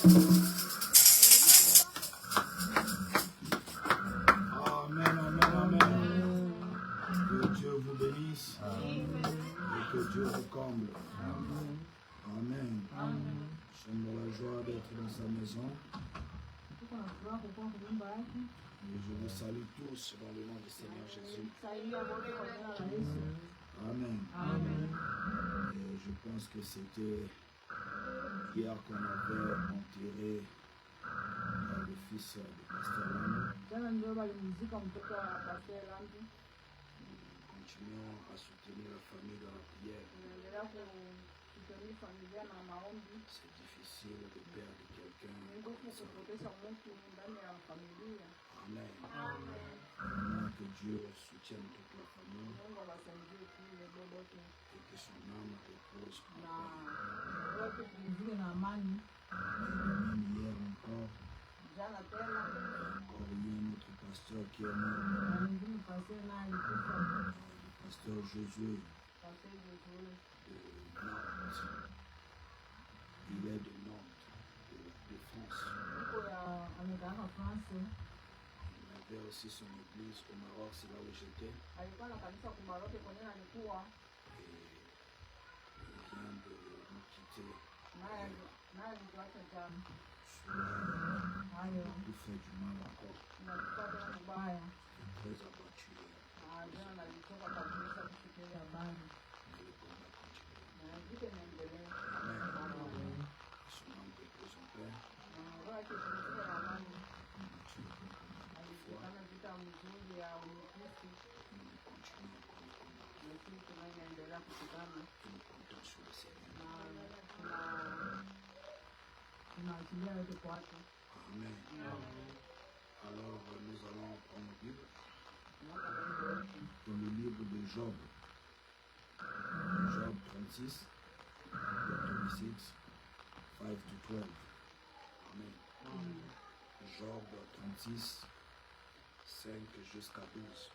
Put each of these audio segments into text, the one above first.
Amen, amen, amen. Que Dieu vous bénisse. Et que Dieu vous comble. Amen. Nous sommes dans la joie d'être dans sa maison. Et je vous salue tous dans le nom du Seigneur Jésus. Amen. Et je pense que c'était hier qu'on avait enterré le fils de Pasteur Lando. Continuons à soutenir la famille dans la prière. C'est difficile de perdre quelqu'un. Amen. Vraiment que Dieu soutienne toute la famille et que son âme repose en paix. Même hier encore, il y a notre pasteur qui est mort. Le pasteur Josué de Nantes. Il est de Nantes, de France. Il avait aussi son église au Maroc, c'est là où j'étais. Et il vient de nous quitter. Il fait du mal encore. Très abattu. Mais le combat continue. Amen. Son âme repose en paix. Amen. Alors nous allons prendre la Bible dans le livre de Job. Job 36, 26, 5 to 12. Amen. Job 36, 5 jusqu'à 12.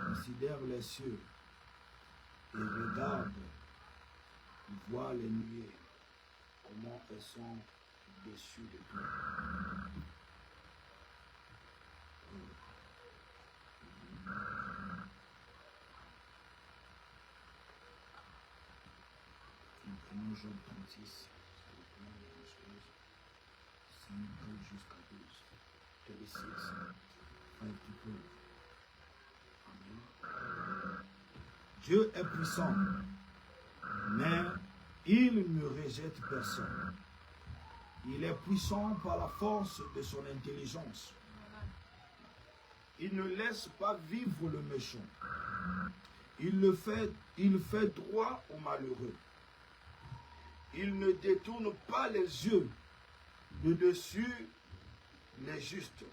Considère les cieux et regarde, vois les nuées, comment elles sont dessus de toi. Nous prenons Job 36, 5 jusqu'à 12, 36, 5 to 12. Dieu est puissant, mais il ne rejette personne. Il est puissant par la force de son intelligence. Il ne laisse pas vivre le méchant. Il fait droit aux malheureux. Il ne détourne pas les yeux de dessus les justes.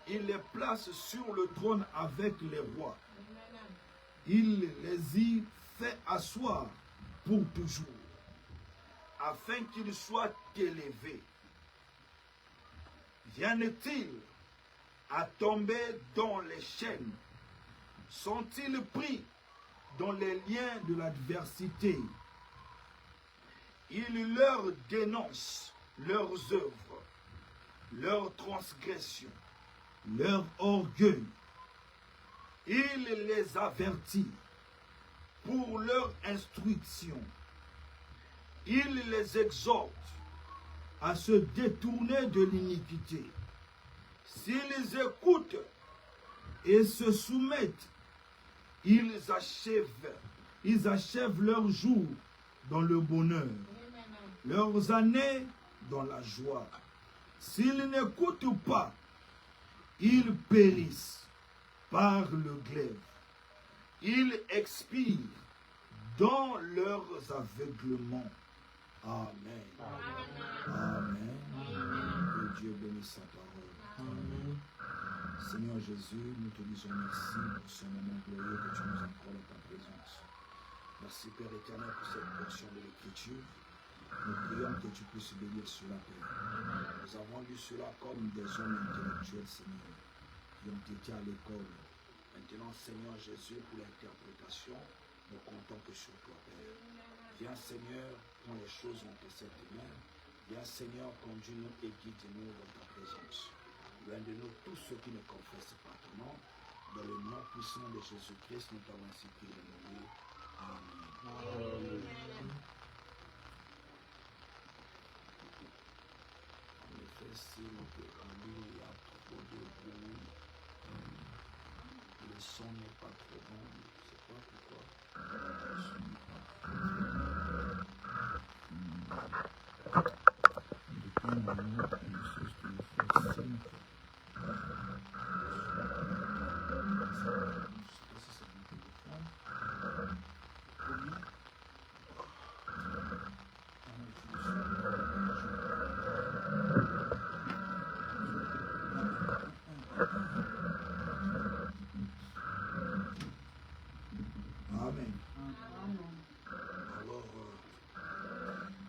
Il les place sur le trône avec les rois. Il les y fait asseoir pour toujours, afin qu'ils soient élevés. Viennent-ils à tomber dans les chaînes? Sont-ils pris dans les liens de l'adversité? Il leur dénonce leurs œuvres, leurs transgressions, leur orgueil. Il les avertit pour leur instruction. Il les exhorte à se détourner de l'iniquité. S'ils écoutent et se soumettent, ils achèvent leur jour dans le bonheur, leurs années dans la joie. S'ils n'écoutent pas, ils périssent par le glaive. Ils expirent dans leurs aveuglements. Amen. Amen. Que Dieu bénisse sa parole. Amen. Seigneur Jésus, nous te disons merci pour ce moment glorieux que tu nous accordes dans ta présence. Merci Père éternel pour cette portion de l'Écriture. Nous prions que tu puisses bénir cela, Père. Nous avons lu cela comme des hommes intellectuels, Seigneur, qui ont été à l'école. Maintenant, Seigneur Jésus, pour l'interprétation, nous comptons que sur toi, Père. Viens, Seigneur, prends les choses entre cette main. Viens, Seigneur, conduis-nous et guide-nous dans ta présence. Loin de nous tous ceux qui ne confessent pas ton nom. Dans le nom puissant de Jésus-Christ, nous t'avons ainsi prié. Amen. Amen. En effet, si notre ami il y a trop de bruit, le son n'est pas trop bon, je ne sais pas pourquoi. Depuis un moment, une chose qui me fait simple.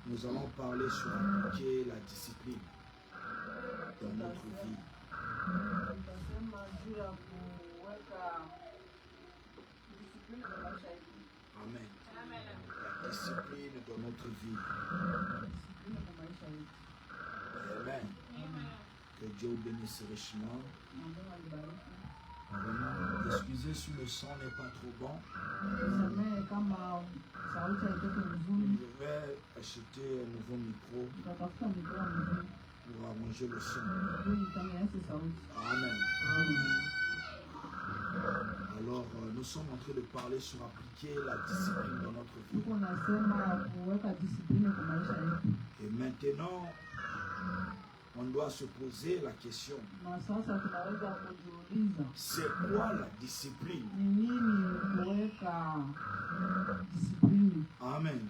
Nous allons parler sur appliquer la discipline dans notre vie. Amen. La discipline dans notre vie. Amen. Que Dieu vous bénisse richement. Vraiment, excusez si le son n'est pas trop bon. Je vais acheter un nouveau micro pour arranger le son. Amen. Alors, nous sommes en train de parler sur appliquer la discipline dans notre vie. Et maintenant, on doit se poser la question. C'est quoi la discipline? Amen.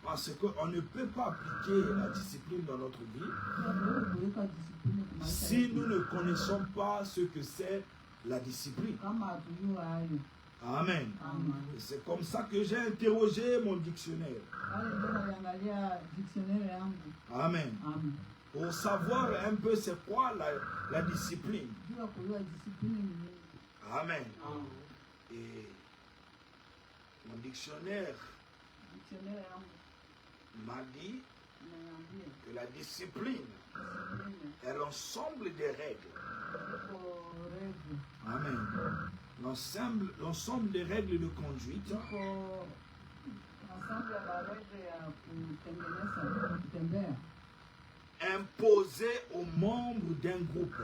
Parce qu'on ne peut pas appliquer la discipline dans notre vie si nous ne connaissons pas ce que c'est la discipline. Amen. C'est comme ça que j'ai interrogé mon dictionnaire. Amen. Pour savoir un peu c'est quoi la discipline. Amen. Et mon dictionnaire m'a dit que la discipline est l'ensemble des règles. Amen. L'ensemble des règles de conduite imposées aux membres d'un groupe.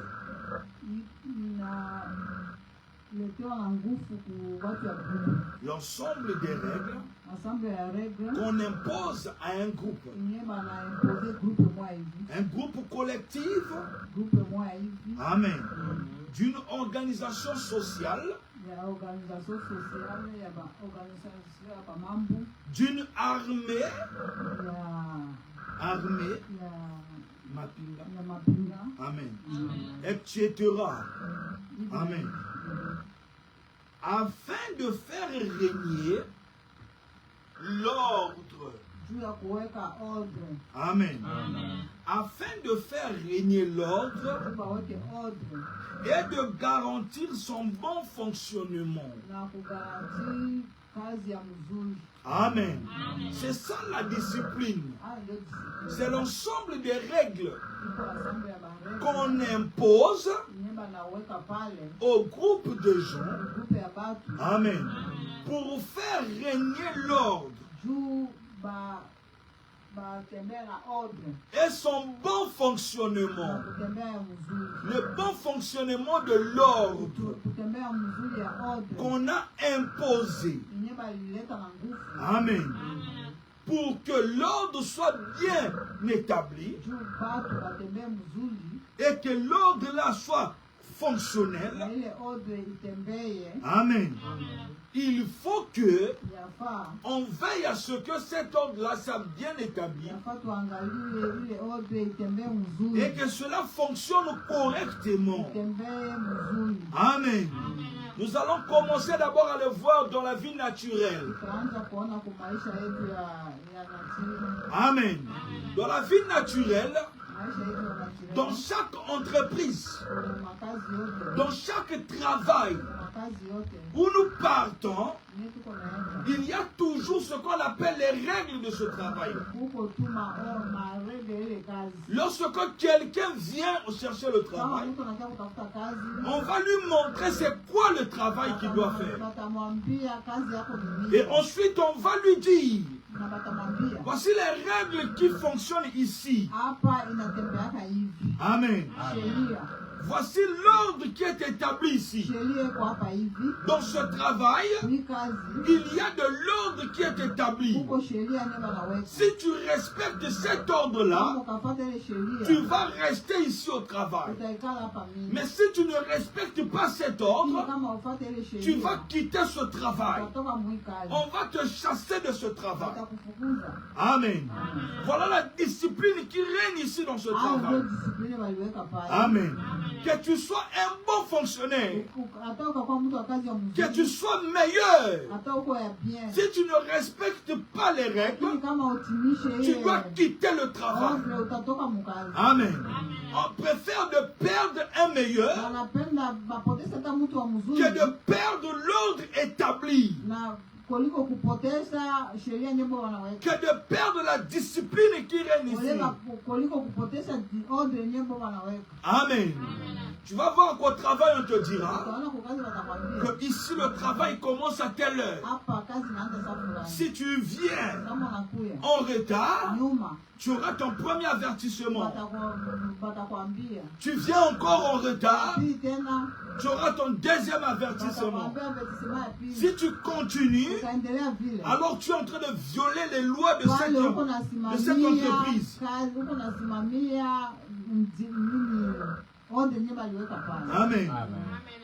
L'ensemble des règles qu'on impose à un groupe. Un groupe collectif. Amen. D'une organisation sociale. D'une armée. Amen. Etc. Amen. Afin de faire régner l'ordre. Amen. Afin de faire régner l'ordre et de garantir son bon fonctionnement. Amen. C'est ça la discipline. C'est l'ensemble des règles qu'on impose au groupe de gens. Amen. Pour faire régner l'ordre. Et son bon fonctionnement. Le bon fonctionnement de l'ordre qu'on a imposé. Amen. Pour que l'ordre soit bien établi et que l'ordre là soit fonctionnel. Amen. il faut que yafaa on veille à ce que cet ordre-là soit bien établi yafaa tuangalie ile ordre itembee mzuri, et que cela fonctionne correctement. itembee mzuri. Amen. Nous allons commencer d'abord à le voir dans la vie naturelle. Tutaanza kuona kwa maisha yetu ya natiri. Amen. Dans la vie naturelle, Maisha yetu ya natiri. dans chaque entreprise, Kwenye makazi yote. dans chaque travail Makazi yote. où nous partons, Ni tuko naenda. il y a toujours ce qu'on appelle les règles de ce travail. Huko tu marege ile kazi. Lorsque quelqu'un vient chercher le Kama travail, mtu anataka kutafuta kazi, on va lui montrer c'est quoi le travail qu'il doit faire. batamwambia kazi yako ni nini. Et ensuite, on va lui dire, Na batamwambia voici les règles qui fonctionnent ici. hapa inatembeaka hivi. Amen. Sheria. Voici l'ordre qui est établi ici. Sheria iko hapa hivi. Dans ce travail, Ni kazi. il y a de l'ordre qui est établi. Huko sheria ni banaweka. Si tu respectes cet ordre-là, Kama ukafuata ile sheria, tu vas rester ici au travail. utaikala hapa mimi. Mais si tu ne respectes pas cet ordre, Kama ufuate ile tu sheria, vas quitter ce travail. utatoka mwi kazi. On va te chasser de ce travail. Watakufukuza. Amen. Voilà la discipline qui règne ici dans ce Hao travail. ndio discipline waliweka pale. Amen. Que tu sois un bon fonctionnaire. Hata ukakuwa mtu wa kazi ya Que mzuri. tu sois meilleur. Hata uko ya bien. Si tu ne respectes pas les Lakini règles, kama utimishe tu ile dois quitter le travail. ordre, utatoka mkazi. Amen. On préfère de perdre un meilleur Wanapenda bapoteze hata mtu wa mzuri que de perdre l'ordre établi. na kuliko kupoteza sheria nyimbo wanaweka. Que de perdre la discipline qui règne ici. Kuliko kupoteza ordre nyimbo wanaweka. Amen. Tu vas voir qu'au travail, on te dira Utaona kwa kazi watakwambia. que ici le travail commence à telle heure. Hapa kazi inaanza saa fulani. Si tu viens Kama unakuya en retard, nyuma tu auras ton premier avertissement. watakwambia. Tu viens encore en retard, Pili tena tu auras ton deuxième avertissement. watakwambia avertissement ya pili. Si tu continues, Utaendelea vile. alors tu es en train de violer les lois de Wale uko cette entreprise. kazi, uko nasimamia nini ordre nyimbo aliweka pale. Amen.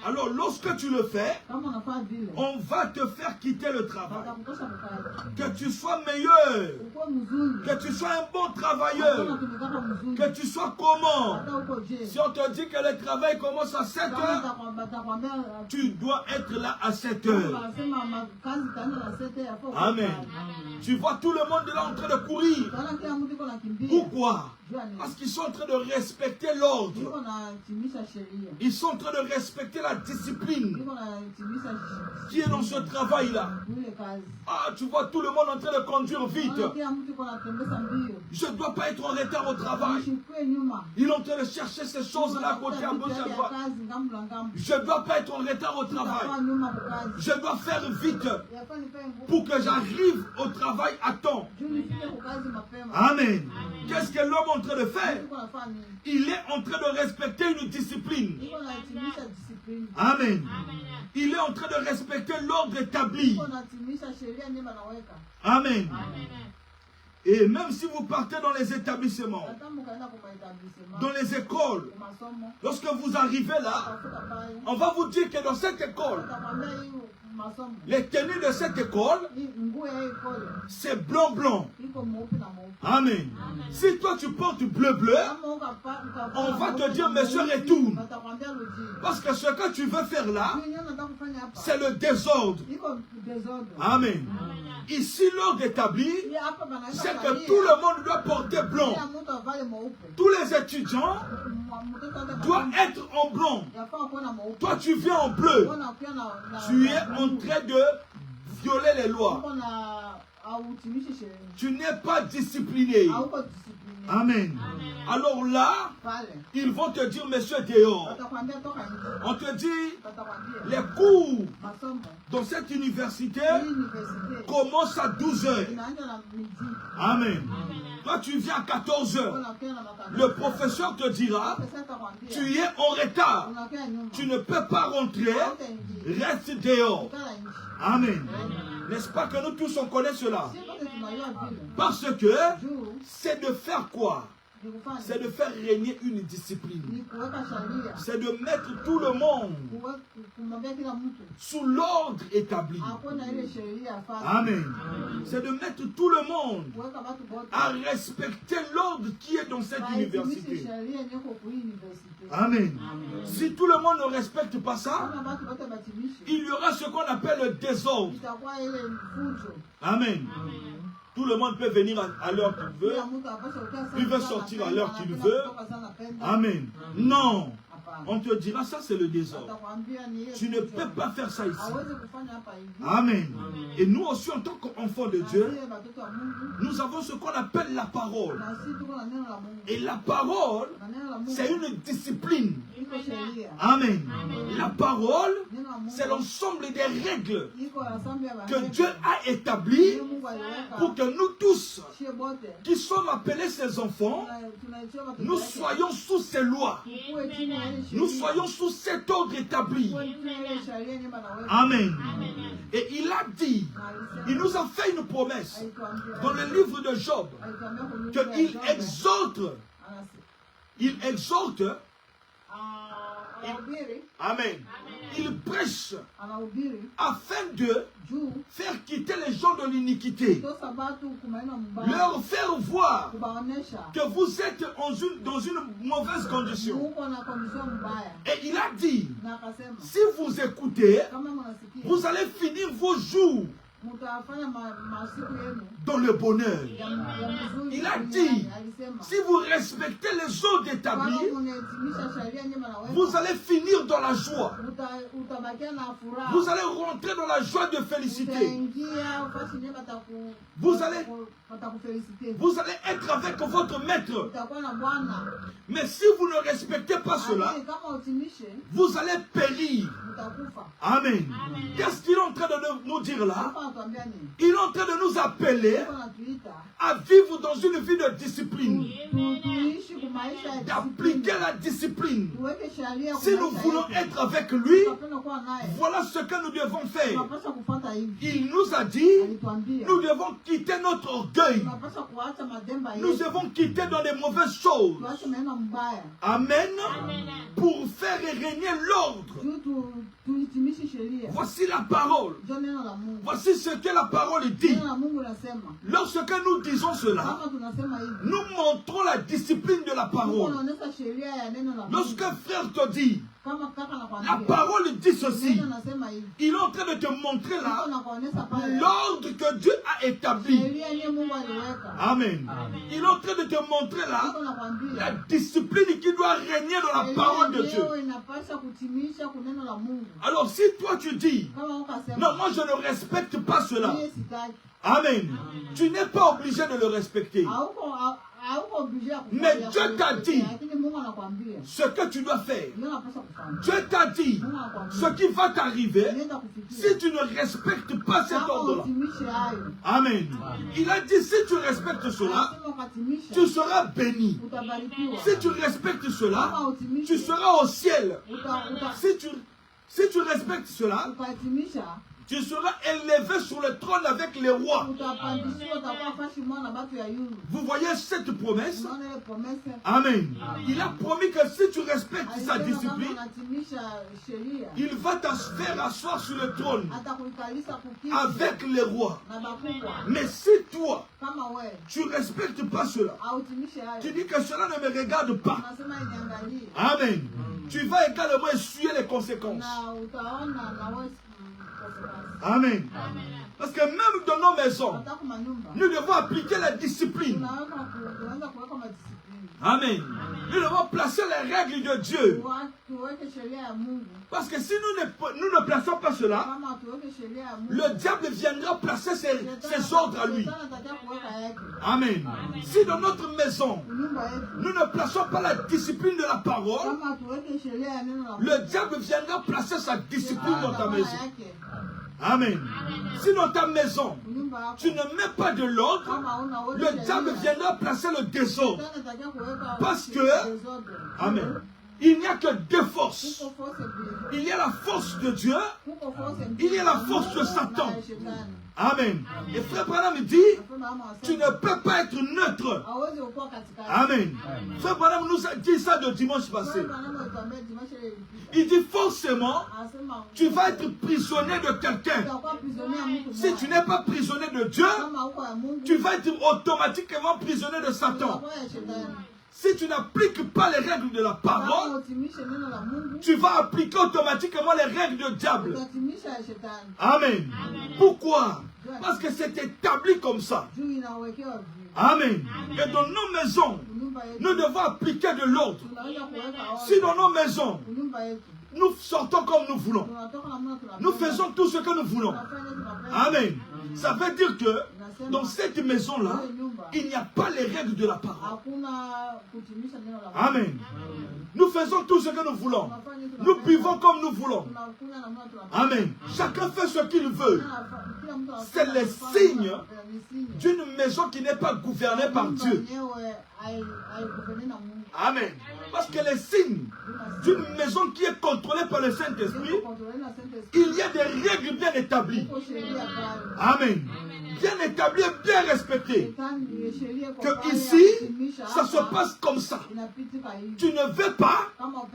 Alors lorsque tu le fais, Kama unafanya vile, on va te faire quitter le travail. watakutosha kukazi. Que tu sois meilleur, Uko mzuri. que tu sois un bon Hata travailleur, unatumikaka mzuri. que tu sois comment. Hata uko je. Si on te dit que le travail commence à 7 Kama heures, watakwambia tu dois être là à 7 kama heures. wanasema kazi itaanza na 7 ya foko. Amen. Tu vois tout le monde là en train de courir. Utaona kila mtu iko nakimbia. Pourquoi? Jua nini? Parce qu'ils sont en train de respecter l'ordre. Iko natimisha sheria. Ils sont en train de respecter la discipline Iko natimisha qui est dans ce travail-là. ile kazi. Ah, tu vois tout le monde en train de conduire vite. Utaona kila mtu iko natembeza mbio. Je ne dois pas être en retard au travail. Ushikwe nyuma. Il est en train de chercher ces choses-là à côté, à gauche, à droite. Kazi ngambo na ngambo. Je ne dois pas être en retard au travail. Utakuwa nyuma kwa kazi. Je dois faire vite Yafaa nipe nguvu. pour que j'arrive au travail à temps. Juu nifike kwa kazi mapema. Amen. Qu'est-ce que l'homme est en train de faire? Iko nafanya nini? Il est en train de respecter une discipline. Iko natimisha discipline. Amen. Il est en train de respecter l'ordre établi. Iko natimisha sheria nyema naweka. Amen. Et même si vous partez dans les établissements, Hata mkaenda kwa etablissement. dans les écoles, Kwa masomo. lorsque vous arrivez là, Utafuta pale. on va vous dire que dans cette école, Utakwambia hii masomo. les tenues de cette école, Hii nguo ya hii kole. c'est blanc-blanc. Iko mweupe na mweupe. Amen. Si toi tu portes bleu-bleu, Kama on va te dire, monsieur, retourne. Watakwambia rudi. parce que ce que tu veux faire là, Mwenye unataka kufanya hapa. c'est le désordre. Iko désordre. Amen. Ici, l'ordre établi, Hii hapa banaenda c'est kuangalia. que tout le monde doit porter blanc. Kila mtu avale mweupe. Tous les étudiants Mtoto hata doivent être en blanc. yafaa kuwa na mweupe. Toi, tu viens en bleu. Kuwa pia na Tu es en train de violer les lois. Uko na hautimishi sheria. Tu n'es pas discipliné. Hauko discipline. Amen. Alors là, Pale. ils vont te dire, monsieur, dehors. Watakwambia toka nje. On te dit, Watakwambia. les cours Masomo. dans cette université Hii universite. commencent à 12 heures. Inaanza na midi. Amen. Toi, tu viens à 14 heures. Unakuwa na makanisa. Le professeur te dira, Pesa atakwambia. tu es en retard. Unakuwa nyuma. Tu ne peux pas rentrer. Hautaingia. Reste dehors. Ukala nje. Amen. N'est-ce pas que nous tous on connaît cela? Sio kote tunajua vile. Parce que Juu c'est de faire quoi? c'est de faire régner une discipline. C'est de mettre tout le monde sous l'ordre établi. Amen. C'est de mettre tout le monde à respecter l'ordre qui est dans cette université. Amen. Si tout le monde ne respecte pas ça, il y aura ce qu'on appelle le désordre. Amen. Tout le monde peut venir à l'heure qu'il veut. Il veut sortir à l'heure qu'il veut. Amen. Non. On te dira, ça c'est le désordre. Tu ne peux pas faire ça ici. Amen. Et nous aussi, en tant qu'enfants de Dieu, nous avons ce qu'on appelle la parole. Et la parole, c'est une discipline. Amen. La parole, c'est l'ensemble des règles que Dieu a établies pour que nous tous, qui sommes appelés ses enfants, nous soyons sous ces lois. Nous soyons sous cet ordre établi. Amen. Et il a dit, il nous a fait une promesse dans le livre de Job, qu'il exhorte, amen. Il prêche afin de faire quitter les gens de l'iniquité, leur faire voir que vous êtes dans une mauvaise condition. Et il a dit, si vous écoutez, vous allez finir vos jours dans le bonheur. Il a dit, si vous respectez les ordres établis, vous allez finir dans la joie. Vous allez rentrer dans la joie de félicité. Vous allez être avec votre maître. Mais si vous ne respectez pas cela, vous allez périr. Amen. Qu'est-ce qu'il est en train de nous dire là? Il est en train de nous appeler à vivre dans une vie de discipline, d'appliquer la discipline. Si nous voulons être avec lui, voilà ce que nous devons faire. Il nous a dit, nous devons quitter notre orgueil. Nous devons quitter dans les mauvaises choses. Amen. Pour faire régner l'ordre. Voici la parole. Voici ce que la parole dit. Lorsque nous disons cela, nous montrons la discipline de la parole. Lorsque un frère te dit, la parole dit ceci, il est en train de te montrer là l'ordre que Dieu a établi. Amen. Il est en train de te montrer là la discipline qui doit régner dans la parole de Dieu. Alors si toi tu dis, non, moi je ne respecte pas cela. Amen. Tu n'es pas obligé de le respecter. Mais Dieu t'a dit ce que tu dois faire. Dieu t'a dit ce qui va t'arriver si tu ne respectes pas cet ordre-là. Amen. Il a dit si tu respectes cela, tu seras béni. Si tu respectes cela, tu seras au ciel. Si tu respectes cela, tu seras élevé sur le trône avec les rois. Vous voyez cette promesse? Amen. Il a promis que si tu respectes sa discipline, il va te faire asseoir sur le trône avec les rois. Mais si toi, tu ne respectes pas cela, tu dis que cela ne me regarde pas. Amen. Tu vas également essuyer les conséquences. Amen. Parce que même dans nos maisons, nous devons appliquer la discipline. Amen. Nous devons placer les règles de Dieu. Parce que si nous ne plaçons pas cela, le diable viendra placer ses ordres à lui. Amen. Si dans notre maison, nous ne plaçons pas la discipline de la parole, le diable viendra placer sa discipline dans ta maison. Amen. Si dans ta maison, tu ne mets pas de l'ordre, le diable viendra placer le désordre. Parce que, amen, il n'y a que deux forces. Il y a la force de Dieu, il y a la force de Satan. Amen. Et frère Branham dit, tu ne peux pas être neutre. Amen. Frère Branham nous a dit ça le dimanche passé. Il dit forcément, tu vas être prisonnier de quelqu'un. Si tu n'es pas prisonnier de Dieu, tu vas être automatiquement prisonnier de Satan. Si tu n'appliques pas les règles de la parole, tu vas appliquer automatiquement les règles du diable. Amen. Pourquoi? Parce que c'est établi comme ça. Amen. Et dans nos maisons, nous devons appliquer de l'ordre. Si dans nos maisons, nous sortons comme nous voulons, nous faisons tout ce que nous voulons. Amen. Ça veut dire que dans cette maison-là, il n'y a pas les règles de la parole. Amen. Nous faisons tout ce que nous voulons. Nous buvons comme nous voulons. Amen. Chacun fait ce qu'il veut. C'est le signe d'une maison qui n'est pas gouvernée par Dieu. Amen. Parce que les signes d'une maison qui est contrôlée par le Saint-Esprit, il y a des règles bien établies. Amen. Bien établies et bien respectées. Que ici, ça se passe comme ça. Tu ne veux pas,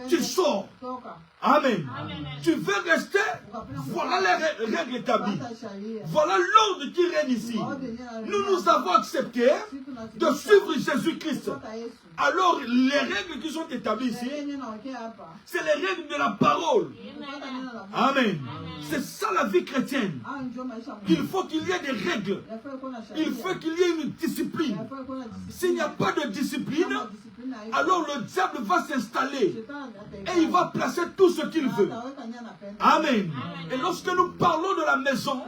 tu sors. Amen. Tu veux rester, voilà les règles établies. Voilà l'ordre qui règne ici. Nous avons accepté de suivre Jésus-Christ. Alors, les règles qui sont établies ici, c'est les règles de la parole. Amen. C'est ça la vie chrétienne. Il faut qu'il y ait des règles. Il faut qu'il y ait une discipline. S'il n'y a pas de discipline, alors le diable va s'installer et il va placer tout ce qu'il veut. Amen. Et lorsque nous parlons de la maison,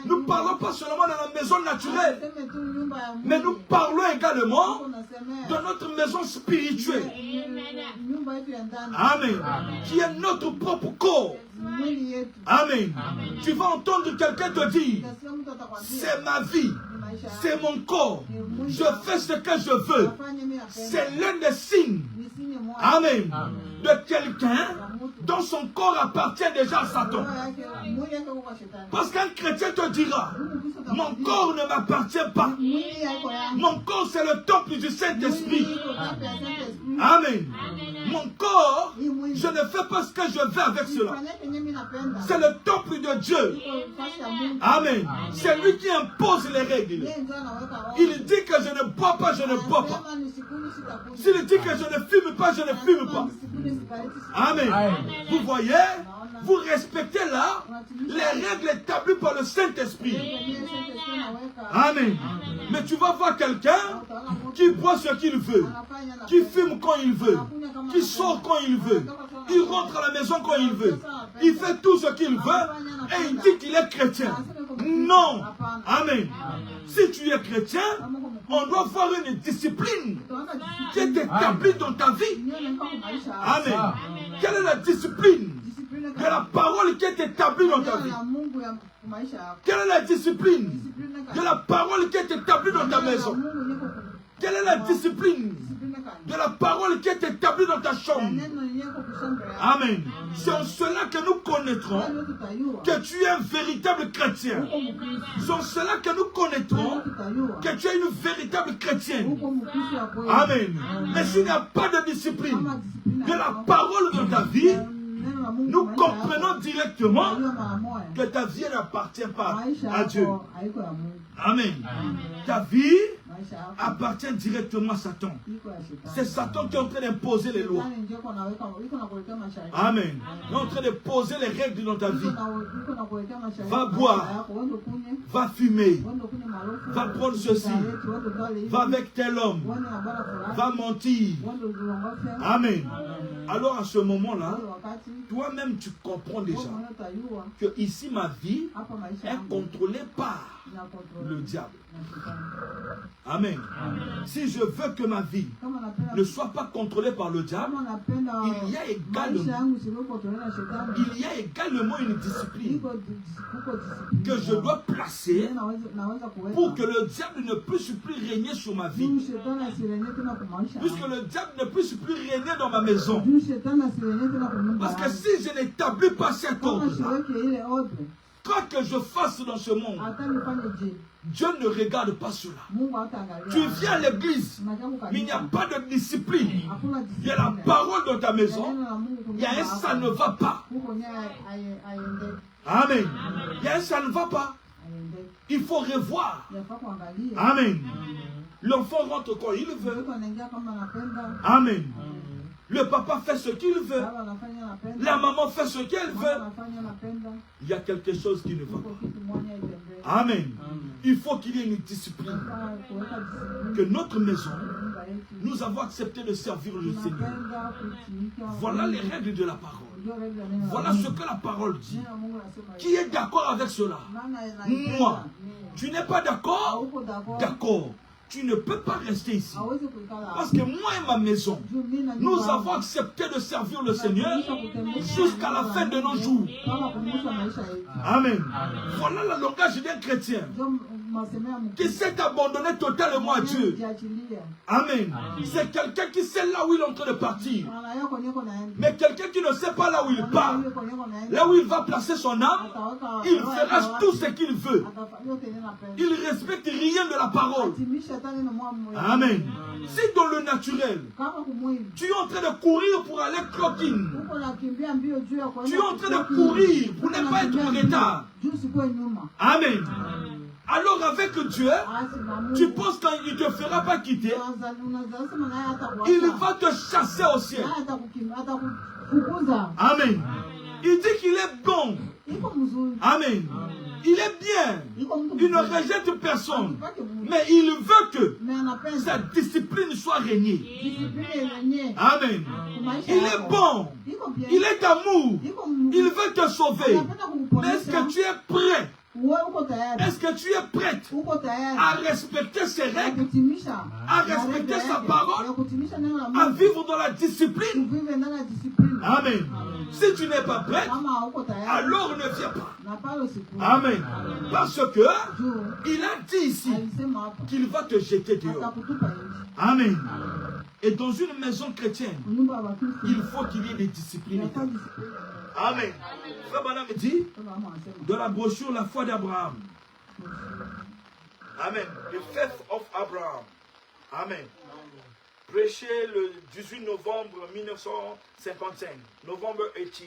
nous ne parlons pas seulement de la maison naturelle, mais nous parlons également de notre maison spirituelle. Amen. Qui est notre propre corps. Amen. Tu vas entendre quelqu'un te dire, c'est ma vie, c'est mon corps, je fais ce que je veux. C'est l'un des signes, amen, de quelqu'un dont son corps appartient déjà à Satan. Parce qu'un chrétien te dira, mon corps ne m'appartient pas. Mon corps, c'est le temple du Saint-Esprit. Amen. Mon corps, je ne fais pas ce que je veux avec cela. C'est le temple de Dieu. Amen. C'est lui qui impose les règles. Il dit que je ne bois pas, je ne bois pas. S'il dit que je ne fume pas, je ne fume pas. Amen. Vous voyez, vous respectez là les règles établies par le Saint-Esprit. Amen. Mais tu vas voir quelqu'un qui boit ce qu'il veut, qui fume quand il veut, qui sort quand il veut, il rentre à la maison quand il veut, il fait tout ce qu'il veut et il dit qu'il est chrétien. Non. Amen. Si tu es chrétien, on doit voir une discipline qui est établie dans ta vie. Amen. Quelle est la discipline de la parole qui est établie dans ta vie? Quelle est la discipline de la parole qui est établie dans ta maison? Quelle est la discipline de la parole qui est établie dans ta chambre? Amen. C'est en cela que nous connaîtrons que tu es un véritable chrétien. C'est en cela que nous connaîtrons que tu es une véritable chrétienne. Amen. Mais s'il n'y a pas de discipline de la parole dans ta vie, nous comprenons directement que ta vie n'appartient pas à Dieu. Amen. Ta vie appartient directement à Satan. C'est Satan qui est en train d'imposer les lois. Amen. Il est en train de poser les règles dans ta vie. Va boire, va fumer, va prendre ceci, va avec tel homme, va mentir. Amen. Alors à ce moment-là, toi-même tu comprends déjà que ici ma vie est contrôlée par le diable. Amen. Si je veux que ma vie ne soit pas contrôlée par le diable, il y a également une discipline que je dois placer pour que le diable ne puisse plus régner sur ma vie. Puisque le diable ne puisse plus régner dans ma maison. Parce que si je n'établis pas cet ordre, quoi que je fasse dans ce monde, Dieu ne regarde pas cela. Tu viens à l'église, mais il n'y a pas de discipline. Il y a la parole dans ta maison, il y a un ça ne va pas. Amen. Il y a un ça ne va pas. Il faut revoir. Amen. L'enfant rentre quand il veut. Amen. Le papa fait ce qu'il veut. La maman fait ce qu'elle veut. Il y a quelque chose qui ne va pas. Amen. Il faut qu'il y ait une discipline. Que notre maison, nous avons accepté de servir le Seigneur. Voilà les règles de la parole. Voilà ce que la parole dit. Qui est d'accord avec cela? Moi. Tu n'es pas d'accord? D'accord. Tu ne peux pas rester ici. Parce que moi et ma maison, nous avons accepté de servir le Seigneur jusqu'à la fin de nos jours. Amen. Voilà le langage d'un chrétien qui s'est abandonné totalement à Dieu. Amen. C'est quelqu'un qui sait là où il est en train de partir. Mais quelqu'un qui ne sait pas là où il part, là où il va placer son âme, il fera tout ce qu'il veut. Il ne respecte rien de la parole. Amen. Si dans le naturel, tu es en train de courir pour aller clocking, tu es en train de courir pour ne pas être en retard. Amen. Alors avec Dieu, tu penses qu'il ne te fera pas quitter, il va te chasser au ciel. Amen. Il dit qu'il est bon. Amen. Il est bien. Il ne rejette personne. Mais il veut que sa discipline soit régnée. Amen. Il est bon. Il est d'amour. Il veut te sauver. Mais est-ce que tu es prêt? Est-ce que tu es prête à respecter ses règles, à respecter sa parole, à vivre dans la discipline? Amen. Si tu n'es pas prête, alors ne viens pas. Amen. Parce que il a dit ici qu'il va te jeter dehors. Amen. Et dans une maison chrétienne, il faut qu'il y ait des disciplines. Amen. Frère Branham dit de la brochure La foi d'Abraham. Amen. The faith of Abraham. Amen. Prêché le 18 novembre 1955. November 18,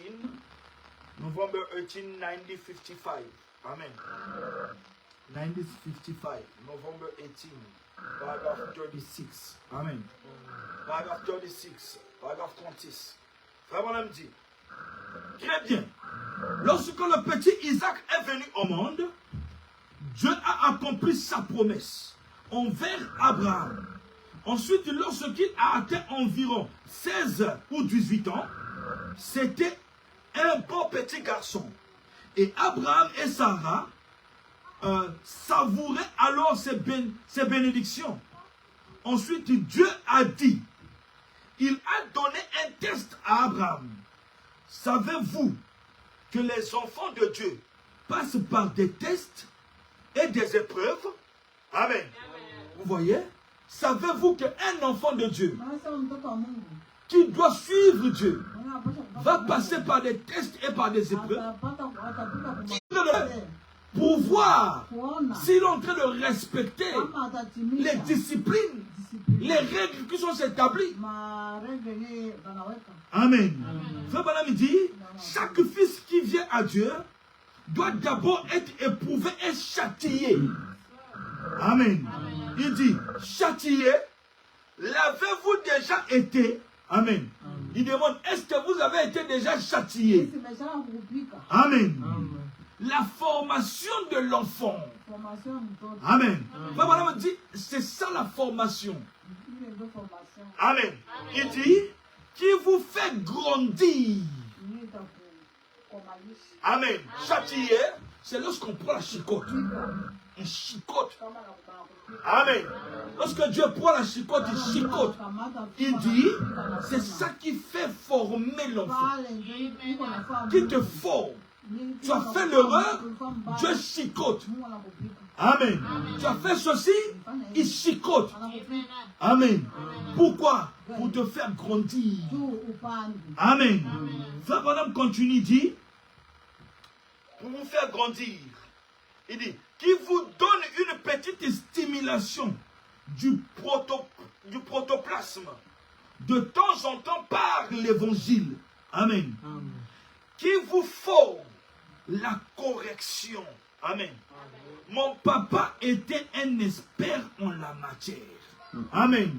1955. Amen. 1955. November 18. Paragraph 36. Amen. Paragraph 36. Paragraphe 36. Frère Branham dit. Très bien. Lorsque le petit Isaac est venu au monde, Dieu a accompli sa promesse envers Abraham. Ensuite, lorsqu'il a atteint environ 16 ou 18 ans, c'était un bon petit garçon. Et Abraham et Sarah savouraient alors ces bénédictions. Ensuite, Dieu a dit, il a donné un test à Abraham. Savez-vous que les enfants de Dieu passent par des tests et des épreuves? Amen. Vous voyez? Savez-vous qu'un enfant de Dieu qui doit suivre Dieu va passer par des tests et par des épreuves pour voir s'il est en train de respecter les disciplines, les règles qui sont établies? Amen. Frère Branham dit, chaque fils qui vient à Dieu doit d'abord être éprouvé et châtié. Amen. Il dit, châtié, l'avez-vous déjà été? Amen. Il demande, est-ce que vous avez été déjà châtié? Amen. La formation de l'enfant. Amen. Frère Branham dit, c'est ça la formation. Amen. Il dit, qui vous fait grandir. Amen. Châtier, c'est lorsqu'on prend la chicote. Il chicote. Amen. Lorsque Dieu prend la chicote, il chicote. Il dit, c'est ça qui fait former l'enfant. Qui te forme. Tu as fait l'erreur, Dieu chicote. Amen. Tu as fait ceci, il chicote. Amen. Pourquoi? Pour te faire grandir. Amen. Frère Branham continue, dit, pour vous faire grandir. Il dit, qui vous donne une petite stimulation du protoplasme de temps en temps par l'évangile. Amen. Amen. Qui vous forme la correction. Amen. Mon papa était un expert en la matière. Amen.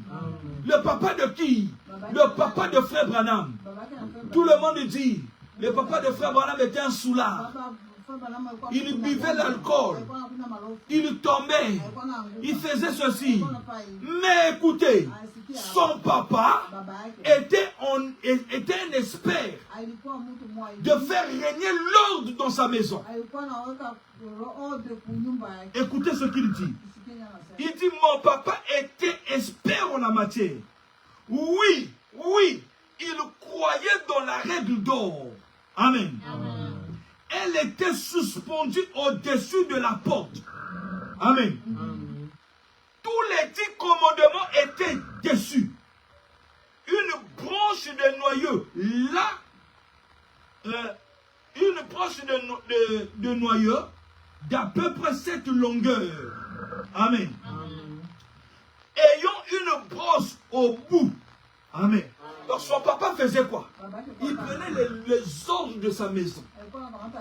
Le papa de qui? Le papa de frère Branham. Tout le monde dit, le papa de frère Branham était un soulard. Il buvait l'alcool. Il tombait. Il faisait ceci. Mais écoutez, son papa était un expert de faire régner l'ordre dans sa maison. Écoutez ce qu'il dit. Il dit, mon papa était expert en la matière. Oui, oui, il croyait dans la règle d'or. Amen. Elle était suspendue au-dessus de la porte. Amen. Tous les 10 commandements étaient dessus. Une branche de noyau, là, une branche de noyau d'à peu près cette longueur. Amen. Ayant une brosse au bout. Amen. Donc son papa faisait quoi? Il prenait les ordres de sa maison.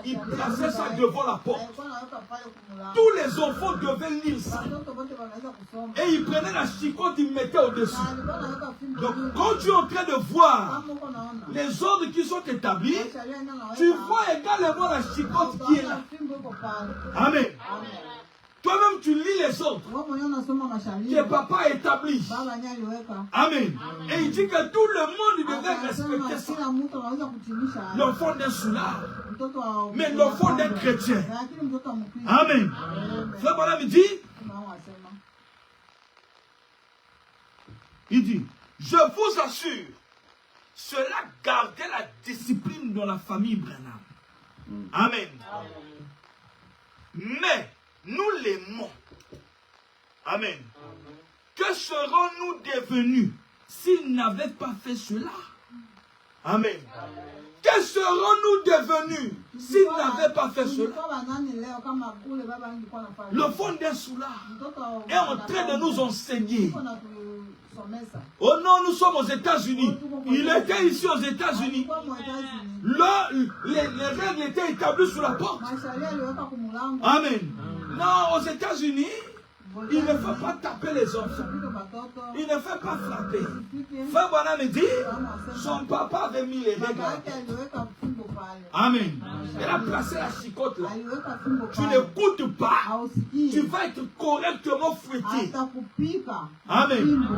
Il plaçait ça devant la porte. Tous les enfants devaient lire ça. Et il prenait la chicotte, il mettait au-dessus. Donc quand tu es en train de voir les ordres qui sont établis, tu vois également la chicotte qui est là. Amen. Toi-même, tu lis les ordres que papa établit. Amen. Et il dit que tout le monde devait respecter ça. L'enfant d'un soulard, mais l'enfant d'un chrétien. Amen. Frère Branham il dit, je vous assure, cela gardait la discipline dans la famille Branham. Amen. Mais nous l'aimons. Amen. Que serons-nous devenus s'il n'avait pas fait cela? Amen. Que serons-nous devenus s'il n'avait pas fait cela? Le fond d'un soulard est en train de nous enseigner. Oh non, nous sommes aux États-Unis. Il était ici aux États-Unis. Les règles étaient établies sur la porte. Amen. Non, aux États-Unis, il ne faut pas taper les enfants. Il ne faut pas frapper. Frère Branham me dit, son papa avait mis les règles. Amen. Elle a placé la chicotte là. Tu n'écoutes pas. Tu vas être correctement fouetté. Amen.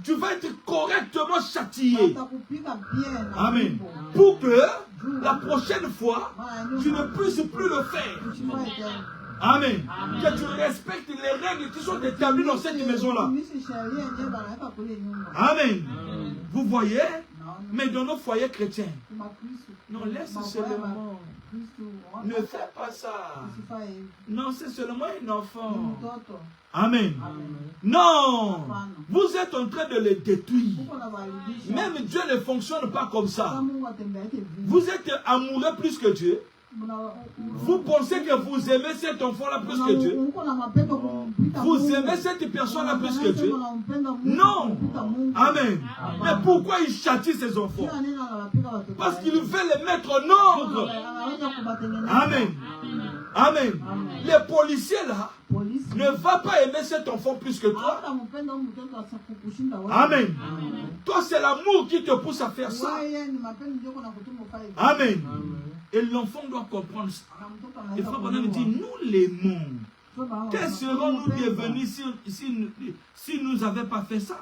Tu vas être correctement châtié. Amen. Pour que la prochaine fois, tu ne puisses plus le faire. Amen. Que tu respectes les règles qui sont établies dans cette maison-là. Amen. Vous voyez? Mais dans nos foyers chrétiens, non, laisse seulement. Ne fais pas ça. Non, c'est seulement un enfant. Amen. Non. Vous êtes en train de les détruire. Même Dieu ne fonctionne pas comme ça. Vous êtes amoureux plus que Dieu. Vous pensez que vous aimez cet enfant-là plus que Dieu? Vous aimez cette personne-là plus que Dieu? Non. Amen. Mais pourquoi il châtie ses enfants? Parce qu'il veut les mettre en ordre. Amen. Amen. Les policiers là ne va pas aimer cet enfant plus que toi. Amen. Toi, c'est l'amour qui te pousse à faire ça. Amen. Et l'enfant doit comprendre ça. Et Frère Branham dit, nous l'aimons. Que serons-nous devenus si nous n'avions pas fait ça?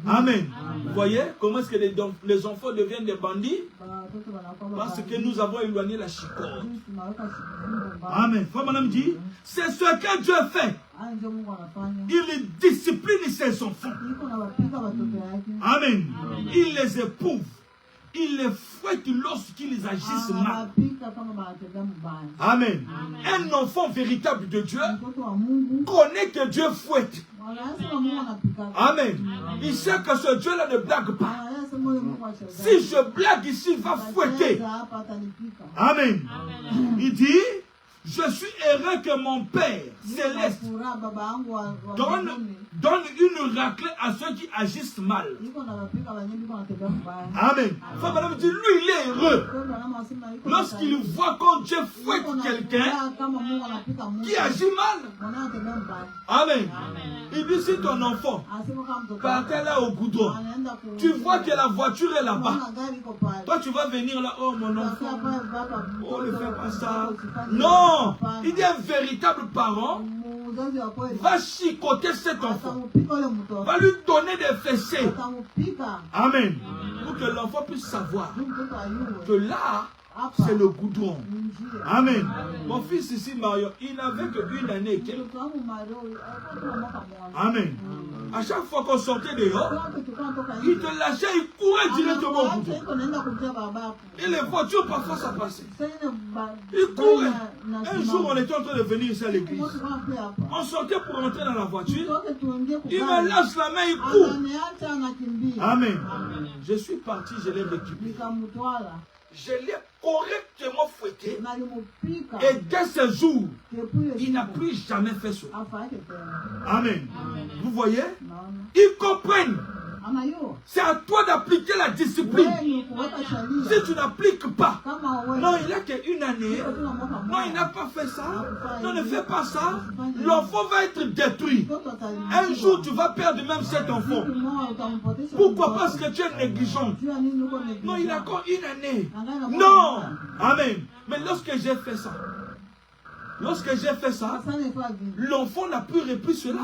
Amen. Vous voyez comment est-ce que les enfants deviennent des bandits? Parce que nous avons éloigné la chicotte. Amen. Frère Branham dit, c'est ce que Dieu fait. Il discipline ses enfants. Amen. Il les éprouve. il les fouette lorsqu'ils agissent mal. anawapika kama wanatembea mbaya. Amen. Un enfant véritable de Dieu Mtoto wa Mungu connaît que Dieu fouette. wanasema Mungu anapika. Amen. Il sait que ce Dieu-là ne blague pas. Anasema yule Mungu acheza. Si je blague ici, il va fouetter. Hapa atanipika. Amen. Il dit, je suis heureux que mon Père céleste donne une raclée à ceux qui agissent mal. Amen. Madame dit, lui, il est heureux. Lorsqu'il voit quand Dieu fouette quelqu'un qui agit mal. Amen. Il dit, si ton enfant partait là au goudron, tu vois que la voiture est là-bas. Toi, tu vas venir là, oh mon enfant, oh ne fais pas ça. Non, il dit un véritable parent va chicoter cet enfant, va lui donner des fessées. Amen. Pour que l'enfant puisse savoir que là, c'est le goudron. Amen. Mon fils ici, Mario, il n'avait qu'une année. Amen. À chaque fois qu'on sortait dehors, il te lâchait, il courait directement au goudron. Et les voitures, parfois, ça passait. Il courait. Un jour, on était en train de venir ici à l'église. On sortait pour entrer dans la voiture. Il me lâche la main, il court. Amen. Je suis parti, je l'ai récupéré. Je l'ai correctement fouetté. Et dès ce jour, il n'a plus jamais fait ça. Amen. Vous voyez? Ils comprennent. C'est à toi d'appliquer la discipline. Si tu n'appliques pas, non, il n'a qu'une année. Non, il n'a pas fait ça. Non, ne fais pas ça. L'enfant va être détruit. Un jour, tu vas perdre même cet enfant. Pourquoi? Parce que tu es négligent. Non, il a encore une année. Non. Amen. Mais lorsque j'ai fait ça, l'enfant n'a plus repris cela.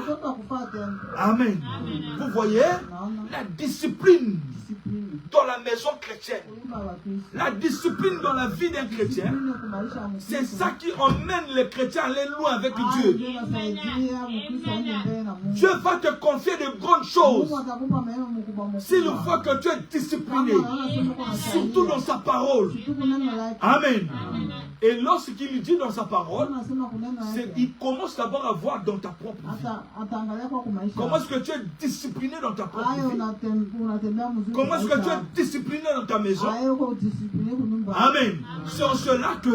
Amen. Vous voyez la discipline dans la maison chrétienne, la discipline dans la vie d'un chrétien, c'est ça qui emmène les chrétiens à aller loin avec Dieu. Dieu va te confier de grandes choses s'il voit que tu es discipliné, surtout dans sa parole. Amen. Et lorsqu'il dit dans sa parole, il commence d'abord à voir dans ta propre vie. Comment est-ce que tu es discipliné dans ta propre vie? Comment est-ce que tu es discipliné dans ta maison? Amen. C'est en cela que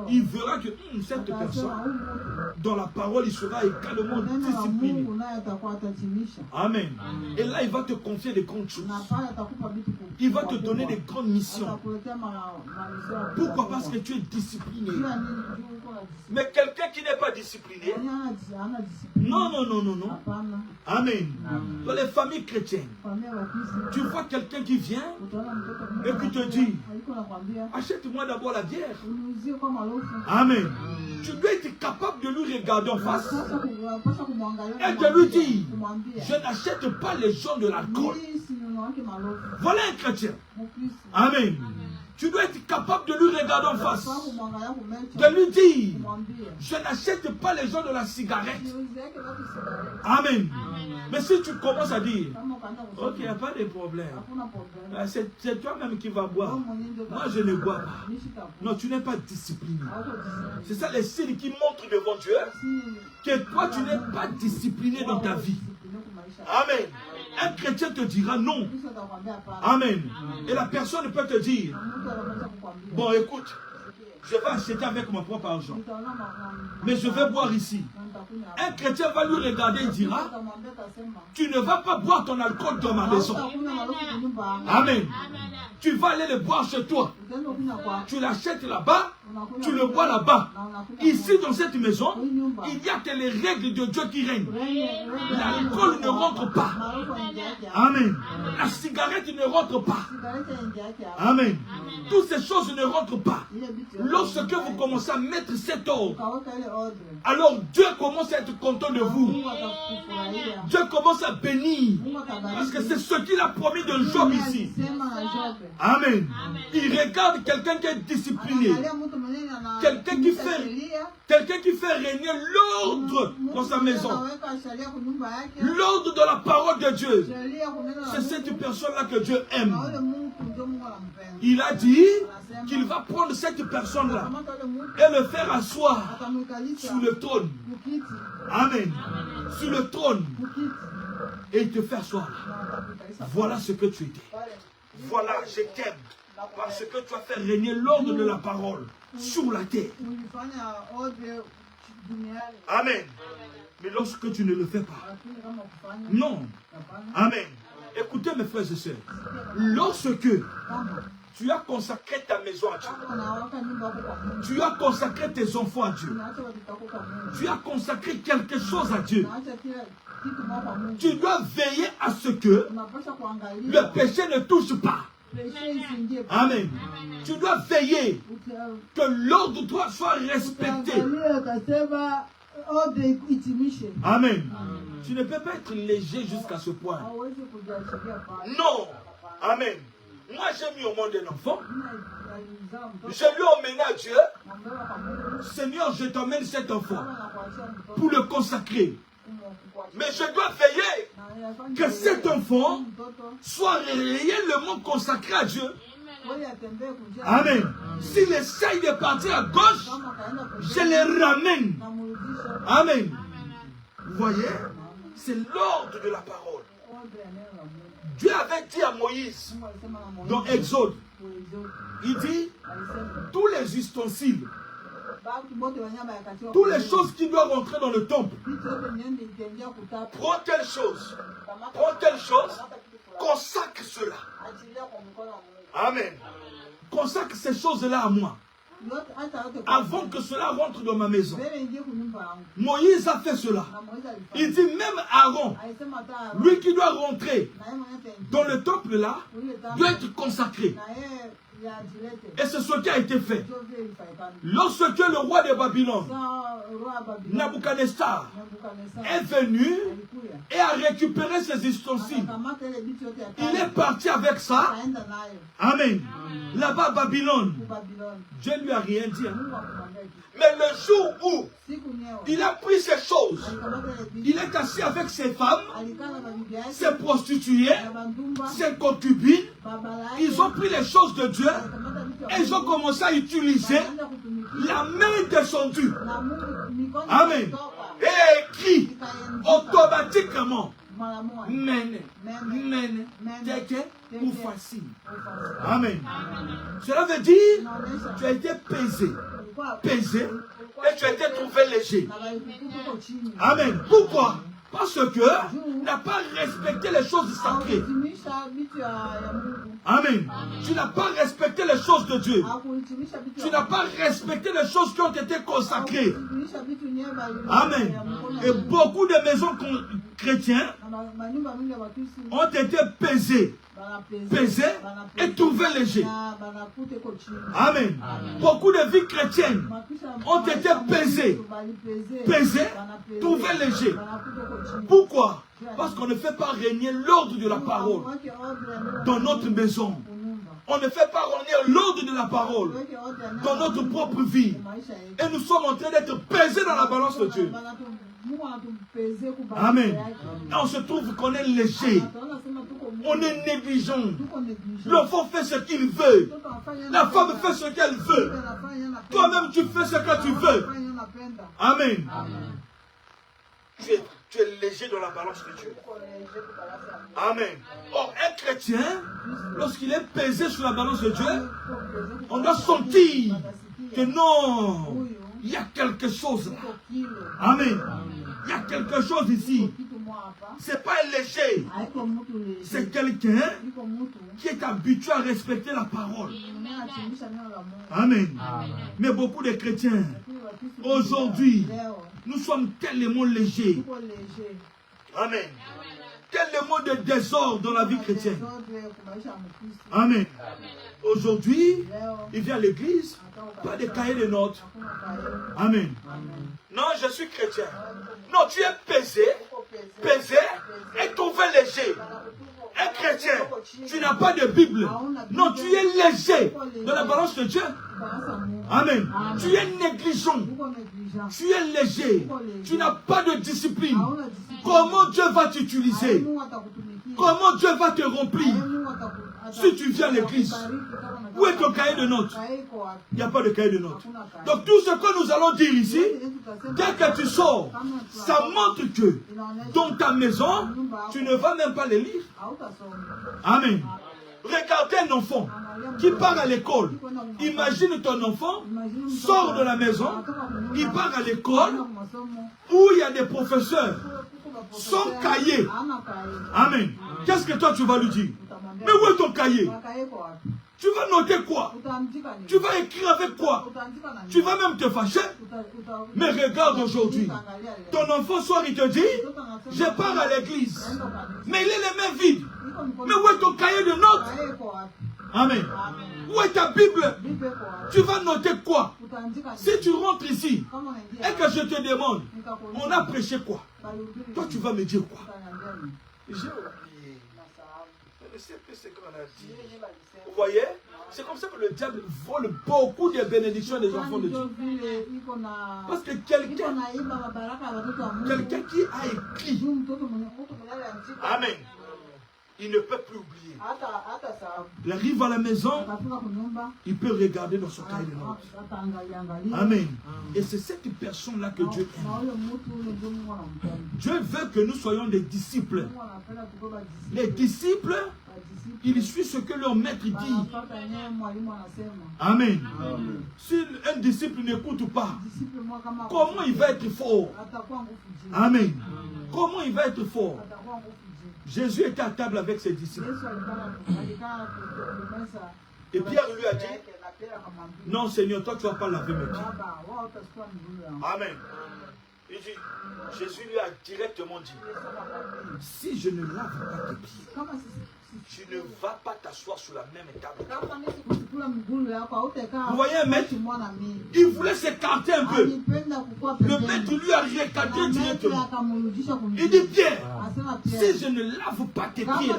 il verra que cette personne, dans la parole, il sera également discipliné. Amen. Et là, il va te confier des grandes choses. Il va te donner des grandes missions. Pourquoi? Parce que tu es discipliné. Mais quelqu'un qui n'est pas discipliné, non. Amen. Dans les familles chrétiennes, tu vois quelqu'un qui vient et qui te dit, achète-moi d'abord la bière. Amen. Tu dois être capable de lui regarder en face et de lui dire, je n'achète pas les gens de l'alcool. Voilà un chrétien. Amen. Tu dois être capable de lui regarder en face, de lui dire, je n'achète pas les gens de la cigarette. Amen. Mais si tu commences à dire, ok, il n'y a pas de problème, c'est toi-même qui vas boire. Moi, je ne bois pas. Non, tu n'es pas discipliné. C'est ça les signes qui montrent devant Dieu que toi, tu n'es pas discipliné dans ta vie. Amen. Un chrétien te dira non. Amen. Et la personne peut te dire, bon, écoute, je vais acheter avec mon propre argent, mais je vais boire ici. Un chrétien va lui regarder et dira, tu ne vas pas boire ton alcool dans ma maison. Amen. Tu vas aller le boire chez toi. Tu l'achètes là-bas, tu le bois là-bas. Ici, dans cette maison, il n'y a que les règles de Dieu qui règnent. L'alcool ne rentre pas. Amen. La cigarette ne rentre pas. Amen. Toutes ces choses ne rentrent pas. Lorsque vous commencez à mettre cet ordre, alors Dieu commence à être content de vous. Dieu commence à bénir. Parce que c'est ce qu'il a promis de Job ici. Amen. Il regarde quelqu'un qui est discipliné. quelqu'un qui fait régner l'ordre dans sa maison, l'ordre de la parole de Dieu. C'est cette personne-là que Dieu aime. Il a dit qu'il va prendre cette personne-là et le faire asseoir sur le trône. Amen. Sur le trône. Et il te fait asseoir. Voilà ce que tu étais. Voilà, je t'aime. Parce que tu as fait régner l'ordre de la parole sur la terre. Amen. Mais lorsque tu ne le fais pas, non. Amen. Écoutez mes frères et sœurs. Lorsque tu as consacré ta maison à Dieu, tu as consacré tes enfants à Dieu, tu as consacré quelque chose à Dieu, tu dois veiller à ce que le péché ne touche pas. Amen. Tu dois veiller que l'ordre soit respecté. Amen. Tu ne peux pas être léger jusqu'à ce point. Non. Amen. Moi, j'ai mis au monde un enfant. Je lui ai emmené à Dieu. Seigneur, je t'emmène cet enfant pour le consacrer. Mais je dois veiller que cet enfant soit réellement consacré à Dieu. Amen. S'il essaye de partir à gauche, je le ramène. Amen. Vous voyez, c'est l'ordre de la parole. Dieu avait dit à Moïse, dans Exode, il dit, tous les ustensiles, toutes les choses qui doivent rentrer dans le temple, prends telle chose, consacre cela. Amen. Consacre ces choses-là à moi, avant que cela rentre dans ma maison. Moïse a fait cela. Il dit même Aaron, lui qui doit rentrer dans le temple là, doit être consacré. Et c'est ce qui a été fait. Lorsque le roi de Babylone, Nabuchodonosor, est venu et a récupéré ses ustensiles, il est parti avec ça. Amen. Là-bas à Babylone, Dieu ne lui a rien dit. Mais le jour où il a pris ces choses, il est assis avec ses femmes, ses prostituées, ses concubines. Ils ont pris les choses de Dieu et ils ont commencé à utiliser la main descendue. Amen. Et écrit automatiquement. Mène, teke ou facile. Amen. Cela veut dire tu as été pesé et tu as été trouvé léger. Amen. Pourquoi? Parce que tu n'as pas respecté les choses sacrées. Amen. Tu n'as pas respecté les choses de Dieu. Tu n'as pas respecté les choses qui ont été consacrées. Amen. Et beaucoup de maisons chrétiennes ont été pesées et trouvées légers. Amen. Beaucoup de vies chrétiennes ont été pesées, trouvées légers. Pourquoi? Parce qu'on ne fait pas régner l'ordre de la parole dans notre maison. On ne fait pas régner l'ordre de la parole dans notre propre vie. Et nous sommes en train d'être pesés dans la balance de Dieu. Amen. Et on se trouve qu'on est léger. On est négligent. L'enfant fait ce qu'il veut. La femme fait ce qu'elle veut. Toi-même, tu fais ce que tu veux. Amen. Tu es léger dans la balance de Dieu. Amen. Or, un chrétien, lorsqu'il est pesé sur la balance de Dieu, on doit sentir que non, il y a quelque chose là. Amen. Il y a quelque chose ici. Ce n'est pas un léger. C'est quelqu'un qui est habitué à respecter la parole. Amen. Mais beaucoup de chrétiens, aujourd'hui, nous sommes tellement légers. Amen. Tellement de désordre dans la vie chrétienne. Amen. Aujourd'hui, il vient à l'église, pas de cahier de notes. Amen. Non, je suis chrétien. Non, tu es pesé et trouvé léger. Un chrétien, tu n'as pas de Bible. Non, tu es léger dans la balance de Dieu. Amen. Amen. Tu es négligent. Tu es léger. Tu n'as pas de discipline. Comment Dieu va t'utiliser? Comment Dieu va te remplir? Si tu viens à l'église, où est ton cahier de notes? Il n'y a pas de cahier de notes. Donc tout ce que nous allons dire ici, dès que tu sors, ça montre que dans ta maison, tu ne vas même pas les lire. Amen. Regardez un enfant qui part à l'école. Imagine ton enfant sort de la maison, il part à l'école où il y a des professeurs sans cahier. Amen. Qu'est-ce que toi tu vas lui dire? Mais où est ton cahier? Tu vas noter quoi? Tu vas écrire avec quoi? Tu vas même te fâcher. Mais regarde aujourd'hui, ton enfant soir il te dit, je pars à l'église. Mais il est les mains vides. Mais où est ton cahier de notes? Amen. Où est ta Bible? Tu vas noter quoi? Si tu rentres ici et que je te demande, on a prêché quoi? Toi tu vas me dire quoi? J'ai oublié. Je ne sais plus ce qu'on a dit. Vous voyez? C'est comme ça que le diable vole beaucoup de bénédictions des enfants de Dieu. Parce que quelqu'un qui a écrit, amen, il ne peut plus oublier. Il arrive à la maison, il peut regarder dans son cahier de notes. Amen. Et c'est cette personne-là que Dieu aime. Dieu veut que nous soyons des disciples. Les disciples, ils suivent ce que leur maître dit. Amen. Si un disciple n'écoute pas, comment il va être fort? Amen. Comment il va être fort? Jésus était à table avec ses disciples. Et Pierre lui a dit, non Seigneur, toi tu ne vas pas laver mes pieds. Amen. Il dit, Jésus lui a directement dit, si je ne lave pas tes pieds, tu ne vas pas t'asseoir sur la même table. Vous voyez un maître, il voulait s'écarter un peu. Le maître lui a recadré directement. Il dit, Pierre, si je ne lave pas tes pieds,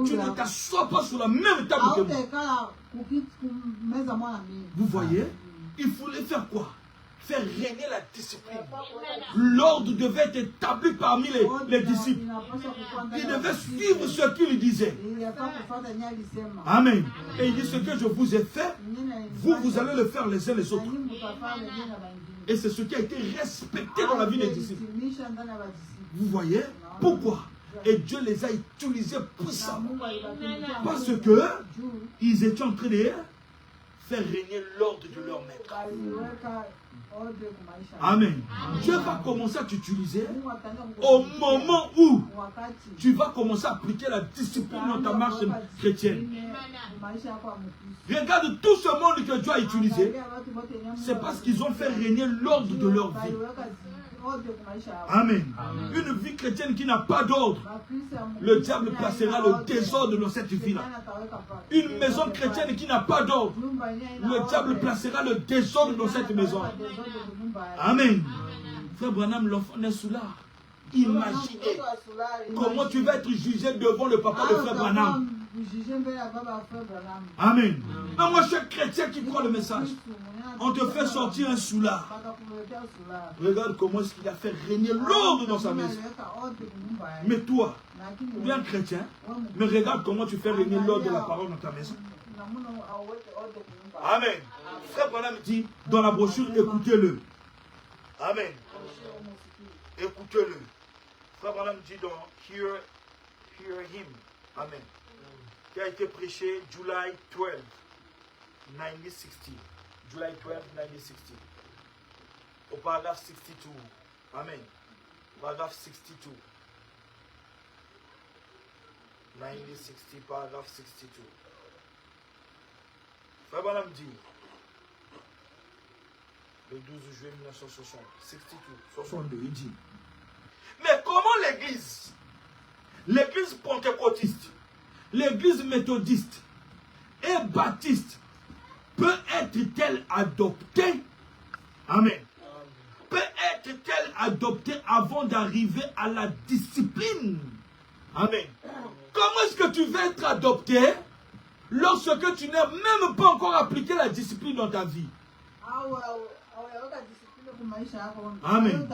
tu ne t'assois pas sur la même table que moi. Vous voyez, il voulait faire quoi? Faire régner la discipline. L'ordre devait être établi parmi les disciples. Ils devaient suivre ce qu'il disait. Amen. Et il dit, ce que je vous ai fait, vous allez le faire les uns les autres. Et c'est ce qui a été respecté dans la vie des disciples. Vous voyez? Pourquoi? Et Dieu les a utilisés puissamment. Parce que ils étaient en train de faire régner l'ordre de leur maître. Amen. Dieu va commencer à t'utiliser au moment où tu vas commencer à appliquer la discipline dans ta marche chrétienne. Regarde tout ce monde que Dieu a utilisé. C'est parce qu'ils ont fait régner l'ordre de leur vie. Amen. Une vie chrétienne qui n'a pas d'ordre, le diable placera le désordre dans cette vie-là. Une maison chrétienne qui n'a pas d'ordre, le diable placera le désordre dans cette maison. Amen. Frère Branham, l'enfant n'est sous l'art. Imaginez comment tu vas être jugé devant le papa de Frère Branham. Amen. Mais moi, je suis chrétien qui croit le message. On te fait sortir un soulard. Regarde comment est-ce qu'il a fait régner l'ordre dans sa maison. Mais toi, tu es un chrétien, mais regarde comment tu fais régner l'ordre de la parole dans ta maison. Amen. Frère Branham dit dans la brochure, écoutez-le. Amen. Écoutez-le. Frère Branham dit dans Hear Him. Amen. Qui a été prêché July 12, 1960. July 12, 1960. Au paragraphe 62. Amen. Paragraphe 62. 1960, paragraphe 62. Frère Branham dit, le 12 juillet 1960, 62, il dit, mais comment l'église pentecôtiste, l'église méthodiste et baptiste peut être-t-elle adoptée? Amen. Peut être-t-elle adoptée avant d'arriver à la discipline? Amen. Comment est-ce que tu vas être adopté lorsque tu n'as même pas encore appliqué la discipline dans ta vie? Amen.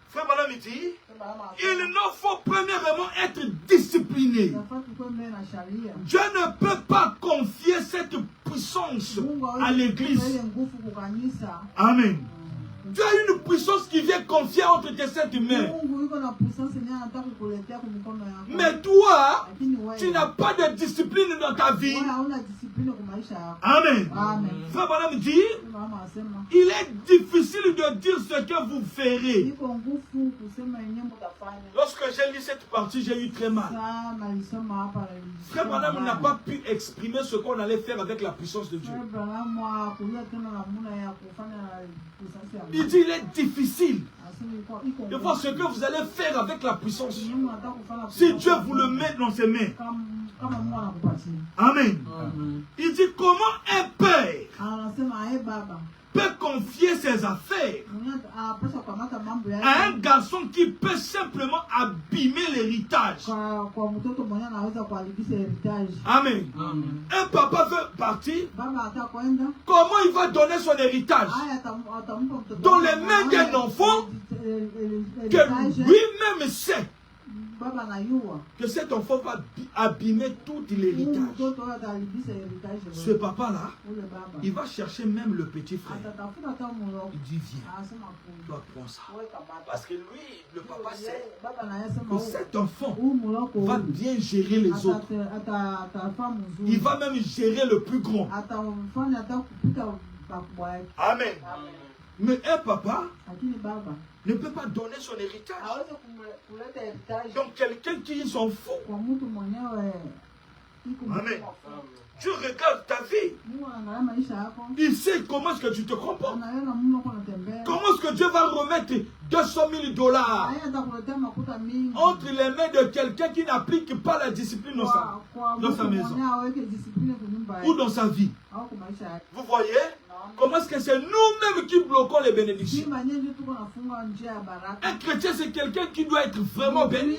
Frère Branham dit, il ne faut premièrement être discipliné. Dieu ne peut pas confier cette puissance à l'église. Amen. Tu as une puissance qui vient confier entre tes sept mains. Mais toi, tu n'as pas de discipline dans ta vie. Amen. Frère Branham dit, il est difficile de dire ce que vous ferez. Lorsque j'ai lu cette partie, j'ai eu très mal. Frère Branham n'a pas pu exprimer ce qu'on allait faire avec la puissance de Dieu. Il dit, il est difficile de voir ce que vous allez faire avec la puissance. Si Dieu vous le met dans ses mains. Amen. Il dit, comment un père peut confier ses affaires à un garçon qui peut simplement abîmer l'héritage. Amen. Un papa veut partir. Comment il va donner son héritage dans les mains d'un enfant que lui-même sait que cet enfant va abîmer tout l'héritage. Ce papa-là, il va chercher même le petit frère. Il dit, viens, toi prends ça. Parce que lui, le papa sait que cet enfant va bien gérer les autres. Il va même gérer le plus grand. Amen. Mais un papa ne peut pas donner son héritage. Donc quelqu'un qui s'en fout. Amen. Tu regardes ta vie. Il sait comment est-ce que tu te comportes. Comment est-ce que Dieu va remettre 200 000 dollars entre les mains de quelqu'un qui n'applique pas la discipline dans sa maison ou dans sa vie. Vous voyez? Comment est-ce que c'est nous-mêmes qui bloquons les bénédictions? Un chrétien, c'est quelqu'un qui doit être vraiment béni.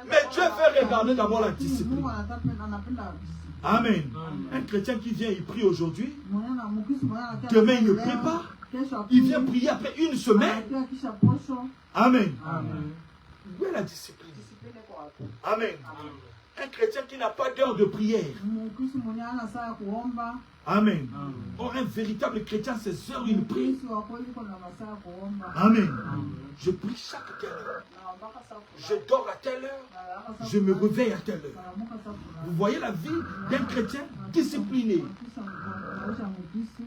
Mais Dieu veut regarder d'abord la discipline. Amen. Un chrétien qui vient, il prie aujourd'hui. Demain, il ne prie pas. Il vient prier après une semaine. Amen. Où est la discipline? Amen. Un chrétien qui n'a pas d'heure de prière. Amen. Or, un véritable chrétien, c'est heures il prie. Amen. Je prie chaque telle heure. Je dors à telle heure. Je me réveille à telle heure. Vous voyez la vie d'un chrétien discipliné.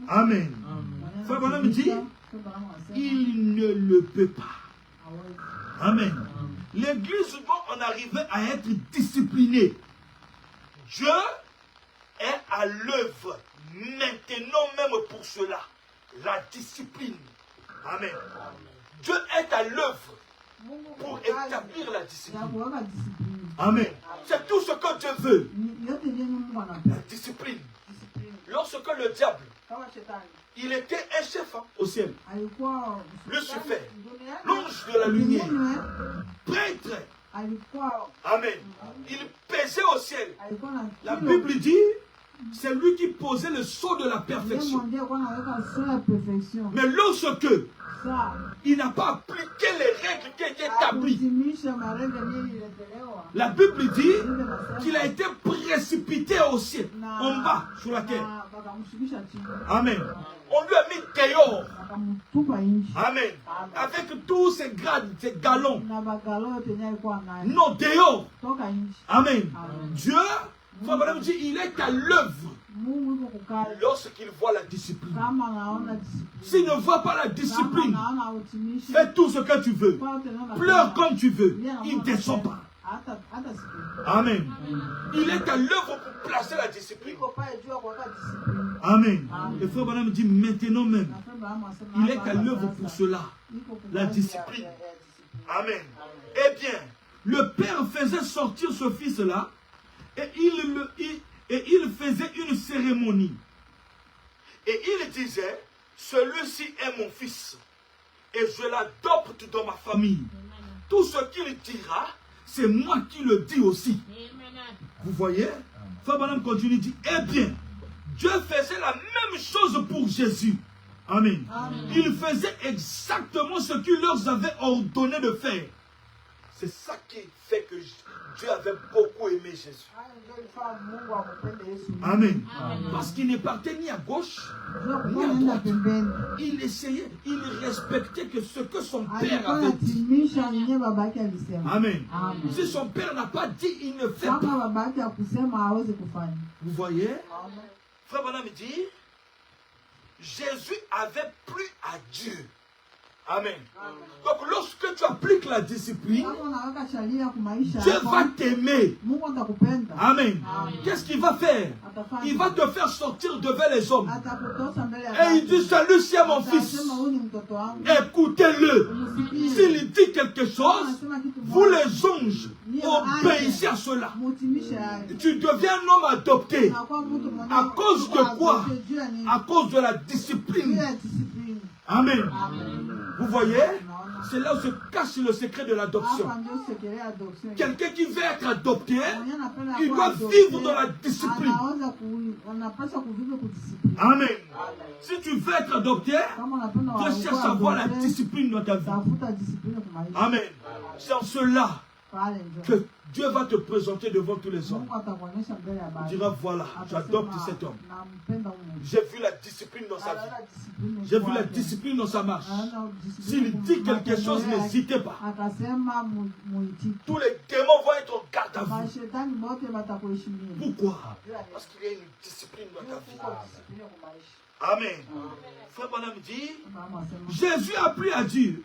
Amen. Frère Branham dit, il ne le peut pas. Amen. L'église doit en arriver à être disciplinée. Dieu est à l'œuvre maintenant même pour cela. La discipline. Amen. Dieu est à l'œuvre pour établir la discipline. Amen. C'est tout ce que Dieu veut. La discipline. Lorsque le diable, il était un chef au ciel. Lucifer, l'ange de la lumière, prêtre. Amen. Il pesait au ciel. La Bible dit, c'est lui qui posait le sceau de la perfection. Mais lorsque il n'a pas appliqué les règles qui étaient établies, la Bible dit qu'il a été précipité au ciel, en bas, sur la terre. Amen. On lui a mis dehors. Amen. Avec tous ses grades, ses galons. Non, dehors. Amen. Dieu, dit, il est à l'œuvre lorsqu'il voit la discipline. S'il ne voit pas la discipline, fais tout ce que tu veux. Pleure comme tu veux. Il ne descend pas. Amen. Il est à l'œuvre pour placer la discipline. Amen. Le frère Branham dit maintenant même, il est à l'œuvre pour cela. La discipline. Amen. Eh bien, le père faisait sortir ce fils-là et il faisait une cérémonie. Et il disait, celui-ci est mon fils et je l'adopte dans ma famille. Tout ce qu'il dira, c'est moi qui le dis aussi. Vous voyez? Frère Branham continue, dit, eh bien, Dieu faisait la même chose pour Jésus. Amen. Il faisait exactement ce qu'il leur avait ordonné de faire. C'est ça qui fait que Dieu avait beaucoup aimé Jésus. Amen. Parce qu'il ne partait ni à gauche, ni à droite. Il essayait, il respectait que ce que son père avait dit. Amen. Si son père n'a pas dit, il ne fait pas. Vous voyez? Frère Branham dit, Jésus avait plu à Dieu. Amen. Donc lorsque tu appliques la discipline, Dieu va t'aimer. Amen. Qu'est-ce qu'il va faire? Il va te faire sortir devant les hommes. Et il dit, celui-ci est mon fils. Écoutez-le. S'il dit quelque chose, vous les anges, obéissez à cela. Tu deviens un homme adopté. À cause de quoi? À cause de la discipline. Amen. Vous voyez? C'est là où se cache le secret de l'adoption. Quelqu'un qui veut être adopté, il doit vivre dans la discipline. Amen. Si tu veux être adopté, tu cherches à avoir la discipline dans ta vie. Amen. C'est en cela que Dieu va te présenter devant tous les hommes. Tu diras, voilà, j'adopte cet homme. J'ai vu la discipline dans sa vie. J'ai vu la discipline dans sa marche. S'il dit quelque chose, n'hésitez pas. Tous les démons vont être en garde à vous. Pourquoi? Parce qu'il y a une discipline dans ta vie. Amen. Frère Branham dit, Jésus a pris à Dieu.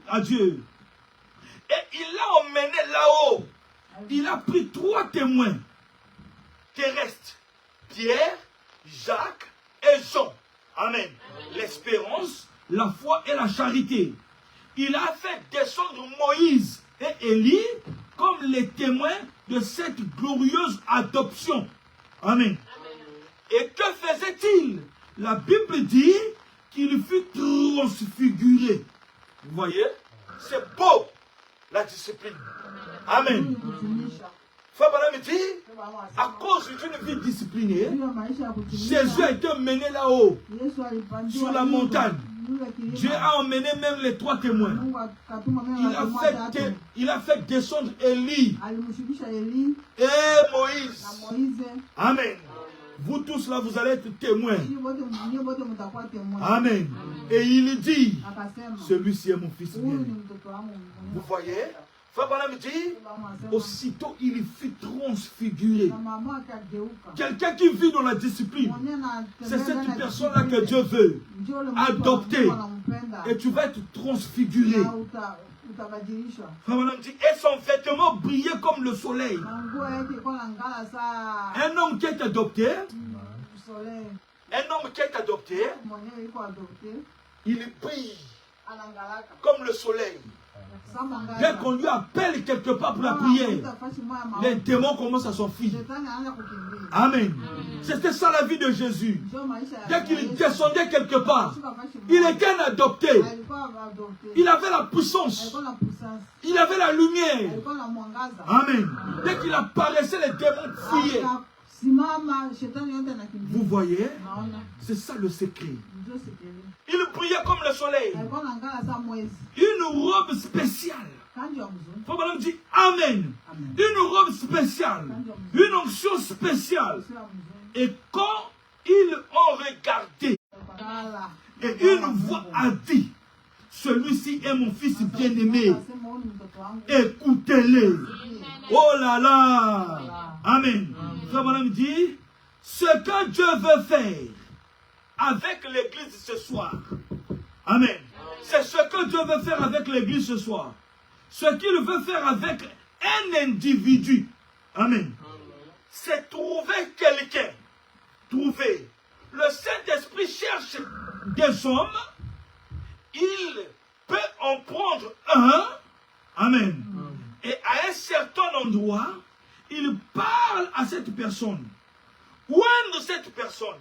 Et il l'a emmené là-haut. Il a pris 3 témoins terrestres. Pierre, Jacques et Jean. Amen. L'espérance, la foi et la charité. Il a fait descendre Moïse et Élie comme les témoins de cette glorieuse adoption. Amen. Et que faisait-il? La Bible dit qu'il fut transfiguré. Vous voyez? C'est beau, la discipline. Amen. Frère Branham dit, à cause d'une vie disciplinée, Jésus a été mené là-haut, sur la montagne. Dieu a emmené même les 3 témoins. Il a fait descendre Élie et Moïse. Amen. Vous tous là, vous allez être témoins. Amen. Et il dit, celui-ci est mon fils bien-aimé. Vous voyez? Frère Branham dit, aussitôt il fut transfiguré. Quelqu'un qui vit dans la discipline, c'est cette personne-là que Dieu veut adopter. Et tu vas être transfiguré. Frère Branham dit, et son vêtement brillait comme le soleil. Un homme qui est adopté, il brille comme le soleil. Dès qu'on lui appelle quelque part pour la prière, les démons commencent à s'enfuir. Amen. C'était ça la vie de Jésus. Dès qu'il descendait quelque part, il était un adopté. Il avait la puissance. Il avait la lumière. Amen. Dès qu'il apparaissait, les démons fuyaient. Vous voyez? C'est ça le secret. Il brillait comme le soleil. Une robe spéciale. Frère Branham dit Amen. Une robe spéciale. Une onction spéciale. Et quand ils ont regardé, et une voix a dit, celui-ci est mon fils bien-aimé. Écoutez-le. Oh là là. Amen. Frère Branham dit, ce que Dieu veut faire avec l'église ce soir. Amen. C'est ce que Dieu veut faire avec l'église ce soir. Ce qu'il veut faire avec un individu. Amen. C'est trouver quelqu'un. Trouver. Le Saint-Esprit cherche des hommes. Il peut en prendre un. Amen. Et à un certain endroit, il parle à cette personne. Oindre cette personne.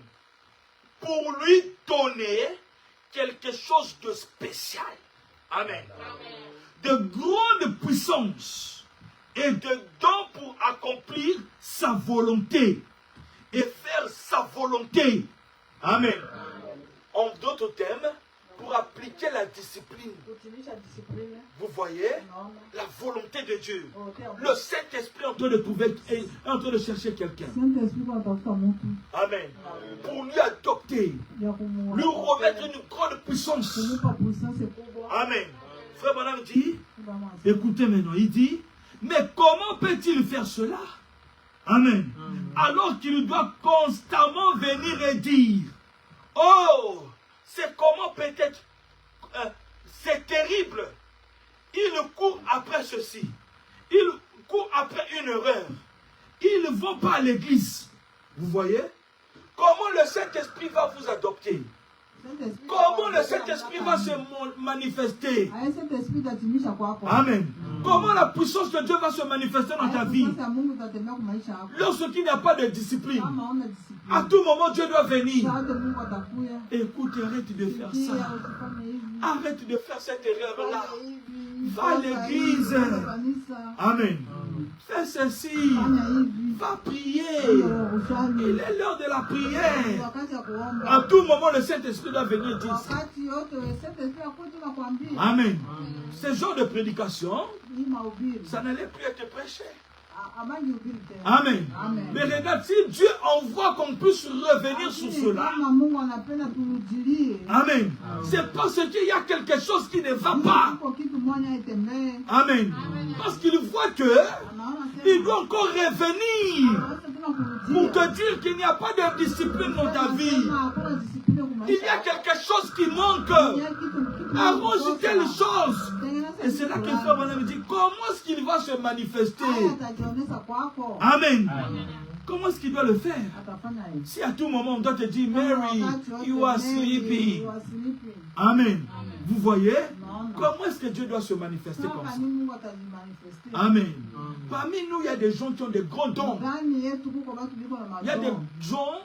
Pour lui donner quelque chose de spécial. Amen. De grande puissance et de dons pour accomplir sa volonté et faire sa volonté. Amen. En d'autres termes, pour appliquer la discipline, vous voyez la volonté de Dieu. Le Saint-Esprit est en train de chercher quelqu'un. Amen. Pour lui adopter, lui remettre une grande puissance. Amen. Frère Branham dit, écoutez maintenant, il dit, mais comment peut-il faire cela? Amen. Alors qu'il doit constamment venir et dire, oh, c'est comment peut-être, c'est terrible. Il court après ceci. Il court après une erreur. Ils ne vont pas à l'église. Vous voyez? Comment le Saint-Esprit va vous adopter? Comment le Saint-Esprit va se manifester? Amen. Comment la puissance de Dieu va se manifester dans ta vie? Lorsqu'il n'y a pas de discipline, à tout moment Dieu doit venir. Écoute, arrête de faire ça. Arrête de faire cette erreur-là. Va à l'église. Amen. Fais ceci. Va prier. Il est l'heure de la prière. À tout moment, le Saint-Esprit doit venir dire ça. Amen. Ce genre de prédication, ça n'allait plus être prêché. Amen. Mais regarde, si Dieu envoie qu'on puisse revenir sur cela, amen, c'est parce qu'il y a quelque chose qui ne va pas. Amen. Parce qu'il voit que il doit encore revenir pour te dire qu'il n'y a pas de discipline dans ta vie. Il y a quelque chose qui manque. Arrange telle chose. Et c'est là que le frère Branham dit, comment est-ce qu'il va se manifester? Amen. Comment est-ce qu'il doit le faire? Si à tout moment on doit te dire, Mary, you are sleepy. Amen. Vous voyez? Comment est-ce que Dieu doit se manifester comme ça? Amen. Parmi nous, il y a des gens qui ont des grands dons. Il y a des gens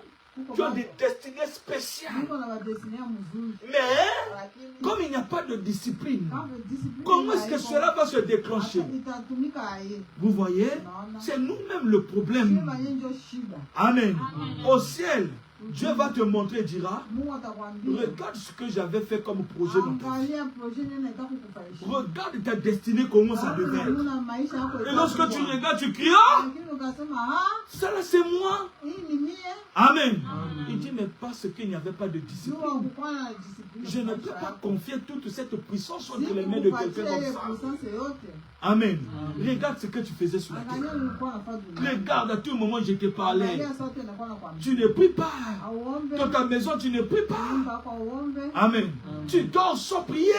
qui ont des destinées spéciales. Mais, comme il n'y a pas de discipline, comment est-ce que cela va se déclencher? Vous voyez? C'est nous-mêmes le problème. Amen. Au ciel, Dieu va te montrer et dira, regarde ce que j'avais fait comme projet dans ta vie. Regarde ta destinée, comment ça devait être. Et lorsque tu regardes, tu cries, ah, ça là c'est moi. Amen. Il dit, mais parce qu'il n'y avait pas de discipline, je ne peux pas confier toute cette puissance entre les mains de quelqu'un comme ça. Amen. Regarde ce que tu faisais sur la terre. Regarde, à tout moment, je te parlais. Tu ne pries pas. Dans ta maison, tu ne pries pas. Amen. Tu dors sans prier.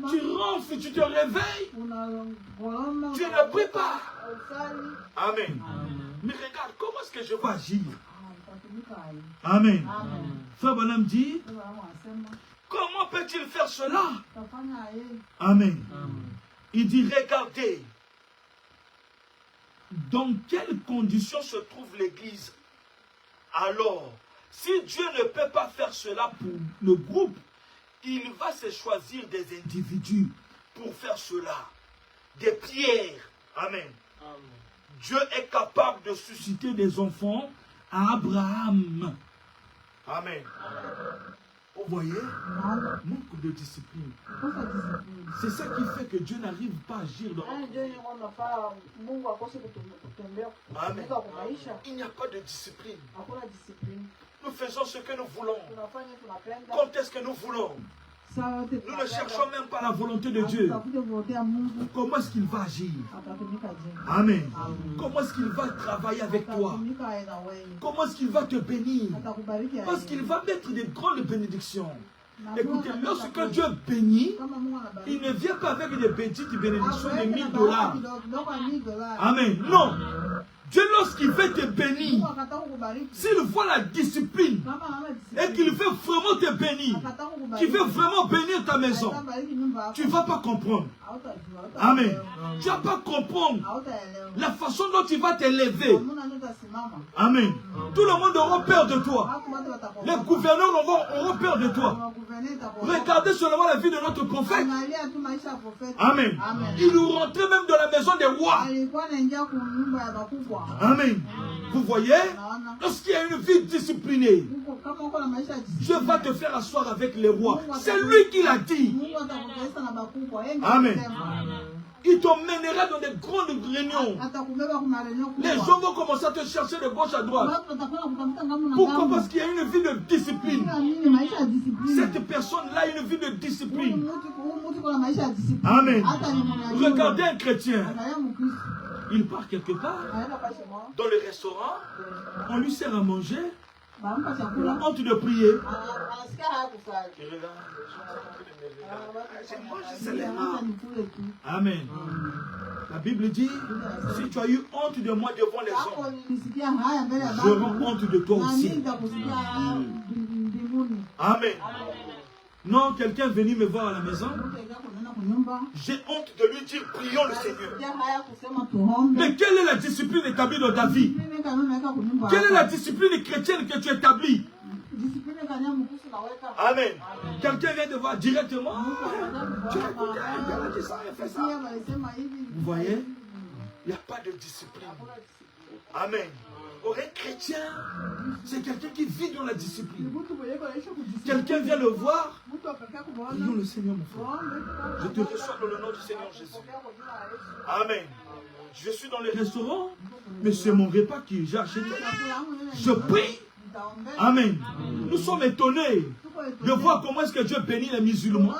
Tu ronfles, tu te réveilles. Tu ne pries pas. Amen. Mais regarde, comment est-ce que je vais agir? Amen. Frère Branham dit, comment peut-il faire cela? Amen. Il dit, regardez, dans quelles conditions se trouve l'Église? Alors, si Dieu ne peut pas faire cela pour le groupe, il va se choisir des individus pour faire cela. Des pierres. Amen. Dieu est capable de susciter des enfants à Abraham. Amen. Vous voyez? Manque de discipline. C'est ça qui fait que Dieu n'arrive pas à agir dans notre vie. Amen. Il n'y a pas de discipline. Nous faisons ce que nous voulons. Quand est-ce que nous voulons? Nous ne cherchons même pas la volonté de Dieu. Comment est-ce qu'il va agir? Amen. Comment est-ce qu'il va travailler avec toi? Comment est-ce qu'il va te bénir? Parce qu'il va mettre des grandes bénédictions. Écoutez, lorsque Dieu bénit, il ne vient pas avec des petites bénédictions de $1000. Amen. Non. Dieu, lorsqu'il veut te bénir, s'il voit la discipline et qu'il veut vraiment te bénir, qu'il veut vraiment bénir ta maison, tu ne vas pas comprendre. Amen. Tu ne vas pas comprendre la façon dont tu vas t'élever. Amen. Tout le monde aura peur de toi. Les gouverneurs auront peur de toi. Regardez seulement la vie de notre prophète. Amen. Il nous rentrait même dans la maison des rois. alikuwa anaingia kwa nyumba ya bakubwa. Amen. Vous voyez, Naona lorsqu'il y a une vie disciplinée, kama uko na maisha ya Dieu va te faire asseoir avec les rois. C'est lui qui l'a dit. Mungu atakupeleka na bakubwa. Yeye ndiye Amen. anasema. Il t'emmènera dans des grandes réunions. Atakubeba kwa mareneo kubwa. Les gens vont commencer à te chercher de gauche à droite. Watu watakwenda kutafuta ngamu na Pourquoi? ngamu. Parce qu'il y a une vie de discipline. Kila nini maisha ya discipline. Cette personne-là a une vie de Huyu discipline. mtu kuna maisha ya discipline. Amen. Hata ni mwenye Regardez un chrétien. Angalia Mkristo. Il part quelque part Anaenda kwa shema. dans le restaurant. On lui sert à manger. Bampa Il chakula. a honte de prier. Anasikia haya kusali. Il regarde. Hata ni kule tu. Amen. La Bible dit, si tu as eu honte de moi devant les Hapo hommes, nilisikia haya mbele ya j'aurai Baba. honte de toi Na mimi aussi. nitakusikia haya mbinguni. Amen. Non, quelqu'un est venu me voir à la maison. Mtu aingia kunena kwa nyumba. J'ai honte de lui dire, prions le Seigneur. Nilisikia haya kusema tuombe. Mais quelle est la discipline établie dans ta vie? Discipline kanuni naweka kwa nyumba. Quelle est la yako. discipline chrétienne que tu établis? Discipline kanuni Mkristo naweka. Amen. Quelqu'un vient te voir directement. Tu as écouté, elle a dit ça, elle a fait ça. Vous voyez, il n'y a pas de discipline. Amen. Or, un chrétien, c'est quelqu'un qui vit dans la discipline. Quelqu'un vient le voir. Prions le Seigneur, mon frère. Je te reçois dans le nom du Seigneur Jésus. Amen. Je suis dans le restaurant, mais c'est mon repas que j'ai acheté. Je prie. Amen. Nous sommes étonnés de voir comment est-ce que Dieu bénit les musulmans.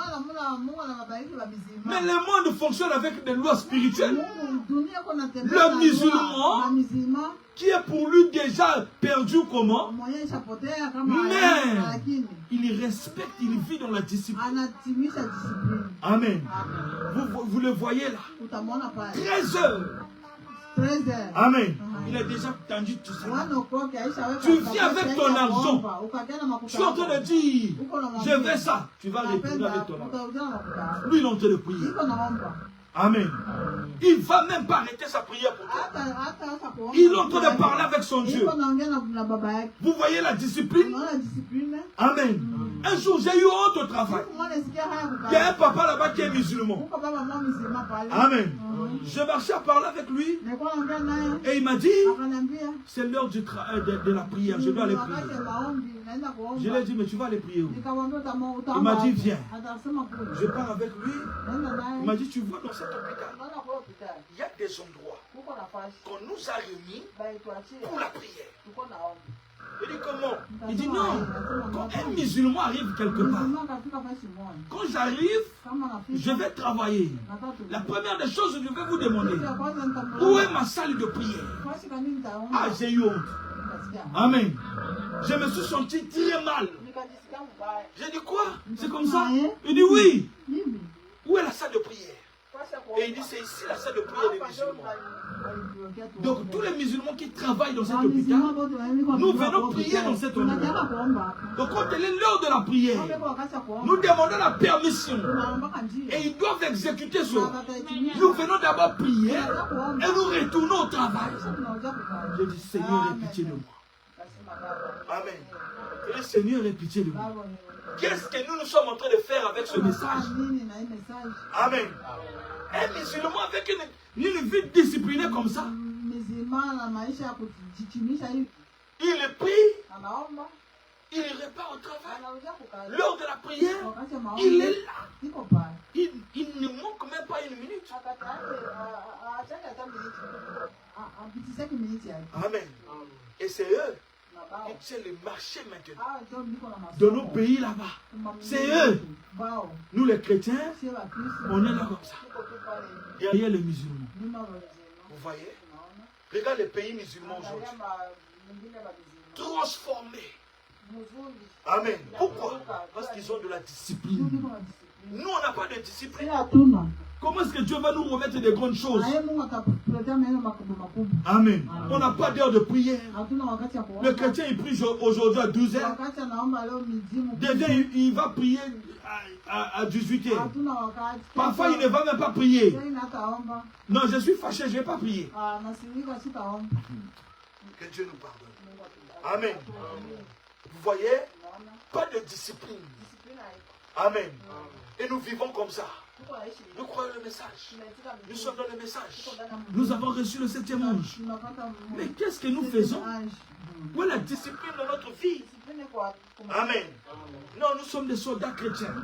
Mais le monde fonctionne avec des lois spirituelles. Le musulman, qui est pour lui déjà perdu comment? Mais il respecte, il vit dans la discipline. Amen. Vous le voyez là. 13 heures. Amen. Il a déjà tendu tout ça. Tu viens avec ton argent. Tu es en train de dire, je veux ça. Tu vas répondre avec ton argent. Lui, il est en train de prier. Amen. Il ne va même pas arrêter sa prière pour toi. Il est en train de parler avec son Dieu. Vous voyez la discipline? Amen. Un jour, j'ai eu honte au travail. Il y a un papa là-bas qui est musulman. Amen. Je marchais à parler avec lui. Et il m'a dit, c'est l'heure de la prière. Je dois aller prier. Je lui ai dit, mais tu vas aller prier où? Il m'a dit, viens. Je pars avec lui. Il m'a dit, tu vois dans cet hôpital, il y a des endroits qu'on nous a réunis pour la prière. Je dis comment? Il dit non. Quand un musulman arrive quelque part, quand j'arrive, je vais travailler. La première des choses, je vais vous demander, où est ma salle de prière? Ah, j'ai eu honte. Amen. Je me suis senti très mal. J'ai dit quoi? C'est comme ça? Il dit oui. Où est la salle de prière? Et il dit c'est ici la salle de prière des musulmans. Donc tous les musulmans qui travaillent dans cet hôpital, nous venons prier dans cet endroit. Donc quand elle est l'heure de la prière, nous demandons la permission. Et ils doivent exécuter cela. Nous venons d'abord prier et nous retournons au travail. Je dis Seigneur, aie pitié de moi. Amen. Et le Seigneur, aie pitié de moi. Qu'est-ce que nous sommes en train de faire avec ce message? Amen. Un musulman avec une vie disciplinée comme ça, il prie, il répare au travail. Lors de la prière, il est là. Il ne manque même pas une minute. Amen. Et c'est eux qui tiennent le marché maintenant. De nos pays là-bas. C'est eux. Nous les chrétiens, on est là comme ça. Derrière les musulmans. Vous voyez? Regarde les pays musulmans aujourd'hui. Transformés. Amen. Pourquoi? Parce qu'ils ont de la discipline. Nous, on n'a pas de discipline. Comment est-ce que Dieu va nous remettre des grandes choses? Amen. On n'a pas d'heure de prière. Le chrétien, il prie aujourd'hui à 12 h. Demain, il va prier à 18 h. Parfois, il ne va même pas prier. Non, je suis fâché, je ne vais pas prier. Que Dieu nous pardonne. Amen. Vous voyez? Pas de discipline. Amen. Et nous vivons comme ça. Nous croyons le message. Nous sommes dans le message. Nous avons reçu le 7e ange. Mais qu'est-ce que nous faisons? Où est la discipline dans notre vie? Amen. Non, nous sommes des soldats chrétiens.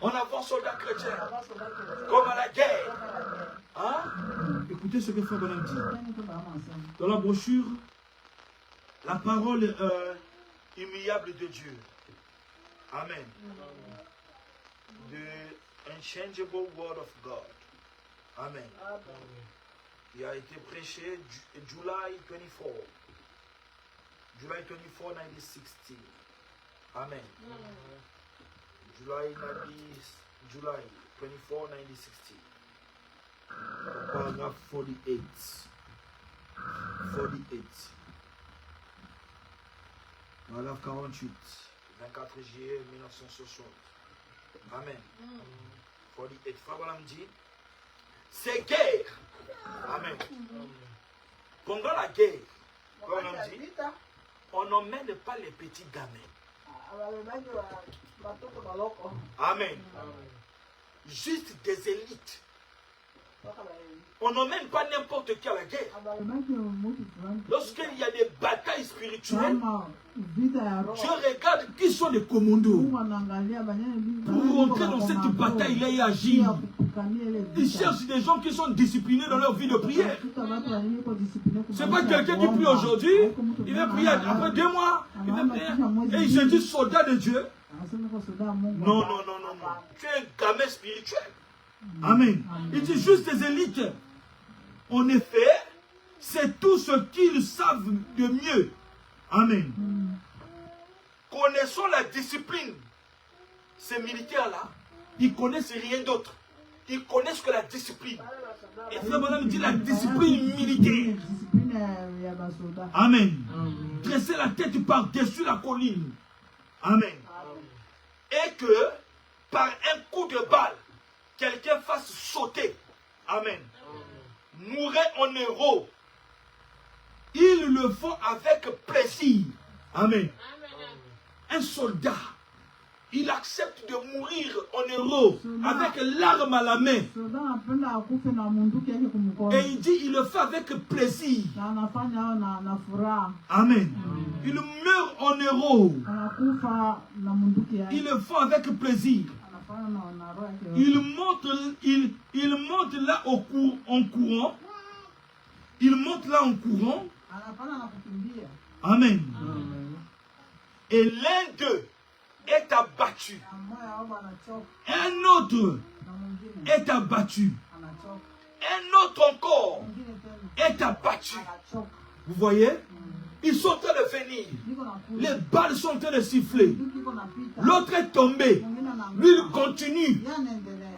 On avance soldats chrétiens. Comme à la guerre. Hein? Écoutez ce que Frère Branham dit. Dans la brochure, la parole immuable de Dieu. Amen. The unchangeable word of God. Amen. Il a été prêché July 24. July 24, 1960. Amen. July 24, 1960. Paragraphe 48. 48. Paragraphe 48. 24 juillet 1960. Amen. 48. Frère Branham dit, c'est guerre. Amen. Pendant la guerre, Frère Branham dit, on n'emmène pas les petits gamins. Amen. Juste des élites. On n'emmène pas n'importe qui à la guerre. Lorsqu'il y a des batailles spirituelles, je regarde qui sont les commandos. Pour rentrer dans cette bataille-là et agir, ils cherchent des gens qui sont disciplinés dans leur vie de prière. Ce n'est pas quelqu'un qui prie aujourd'hui, il va prier après 2 mois, il va prier, et il se dit soldat de Dieu. Non. Tu es un gamin spirituel. Amen. Il dit juste des élites. En effet, c'est tout ce qu'ils savent de mieux. Amen. Connaissons la discipline. Ces militaires-là, ils connaissent rien d'autre. Ils connaissent que la discipline. Et Frère Branham dit la discipline militaire. Amen. Dresser la tête par-dessus la colline. Amen. Et que par un coup de balle, quelqu'un fasse sauter. Amen. Mourir en héros. Ils le font avec plaisir. Amen. Un soldat, il accepte de mourir en héros avec l'arme à la main. Et il dit, il le fait avec plaisir. Amen. Il meurt en héros. Il le fait avec plaisir. Il monte là en courant. Il monte là en courant. Amen. Et l'un d'eux est abattu. Un autre est abattu. Un autre encore est abattu. Vous voyez? Ils sont en train de venir. Les balles sont en train de siffler. L'autre est tombé. Lui, il continue.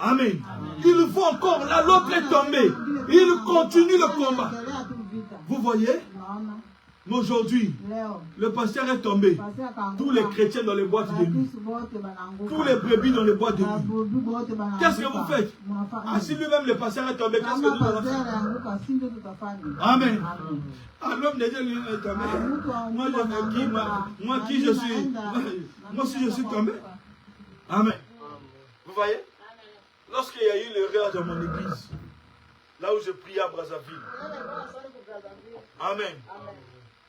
Amen. Ils vont encore là. L'autre est tombé. Il continue le combat. Vous voyez? Mais aujourd'hui, le pasteur est tombé. Tous les chrétiens dans les boîtes de nuit. Tous les brebis dans les boîtes de nuit. Qu'est-ce que vous faites? Ah, si lui-même le pasteur est tombé, qu'est-ce que nous allons faire? Amen. Ah, l'homme de Dieu lui-même est tombé. Moi qui je suis? Moi aussi je suis tombé. Amen. Vous voyez? Lorsqu'il y a eu l'erreur dans mon église, là où je priais à Brazzaville. Amen.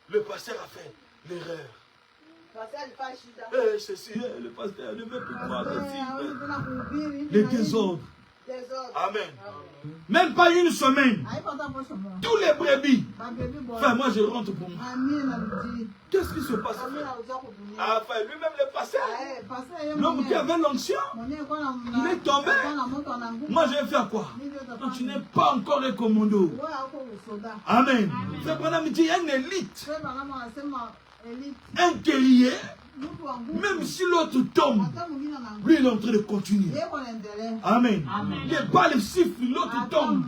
Le pasteur a fait l'erreur. Ceci, le pasteur ne veut plus croire ceci. Les désordres. Amen. Même pas une semaine. Tous les brebis. Enfin, moi je rentre pour moi. Qu'est-ce qui se passe? Enfin, lui-même le pasteur. L'homme qui avait l'onction. Il est tombé. Moi je vais faire quoi? Non, tu n'es pas encore un commando. Amen. C'est pour me dit une élite. Un guerrier. Même si l'autre tombe, lui il est en train de continuer. Amen. Les balles sifflent, l'autre tombe,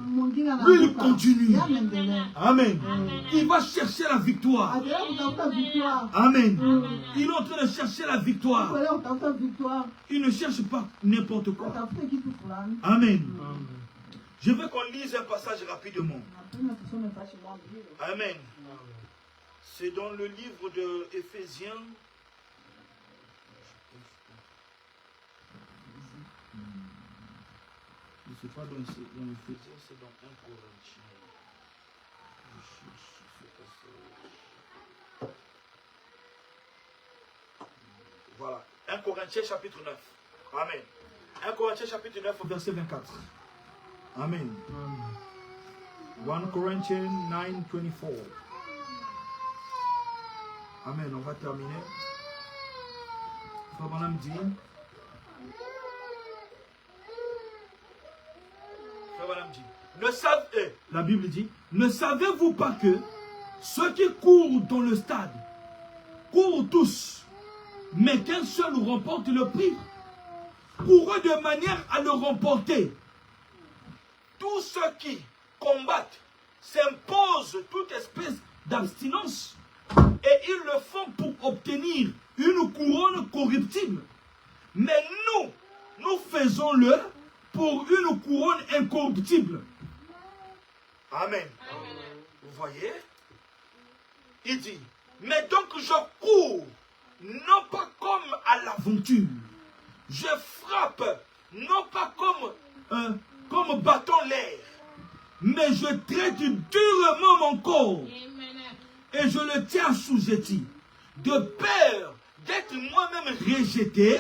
lui il continue. Amen. Il va chercher la victoire. Amen. Il est en train de chercher la victoire. Il ne cherche pas n'importe quoi. Amen. Je veux qu'on lise un passage rapidement. Amen. C'est dans le livre de Éphésiens. c'est pas dans Éphésiens, c'est dans 1 Corinthiens. Voilà, 1 Corinthiens chapitre 9. Amen. 1 Corinthiens chapitre 9 verset 24. Amen. 1 Corinthians 9, 24. Amen, on va terminer. Frère Branham dit. Frère Branham dit. La Bible dit, ne savez-vous pas que ceux qui courent dans le stade courent tous, mais qu'un seul remporte le prix? Pour eux, de manière à le remporter, tous ceux qui combattent s'imposent toute espèce d'abstinence et ils le font pour obtenir une couronne corruptible. Mais nous faisons-le pour une couronne incorruptible. Amen. Vous voyez? Il dit, mais donc je cours, non pas comme à l'aventure. Je frappe, non pas comme battant l'air, mais je traite durement mon corps. Et je le tiens assujetti, de peur d'être moi-même rejeté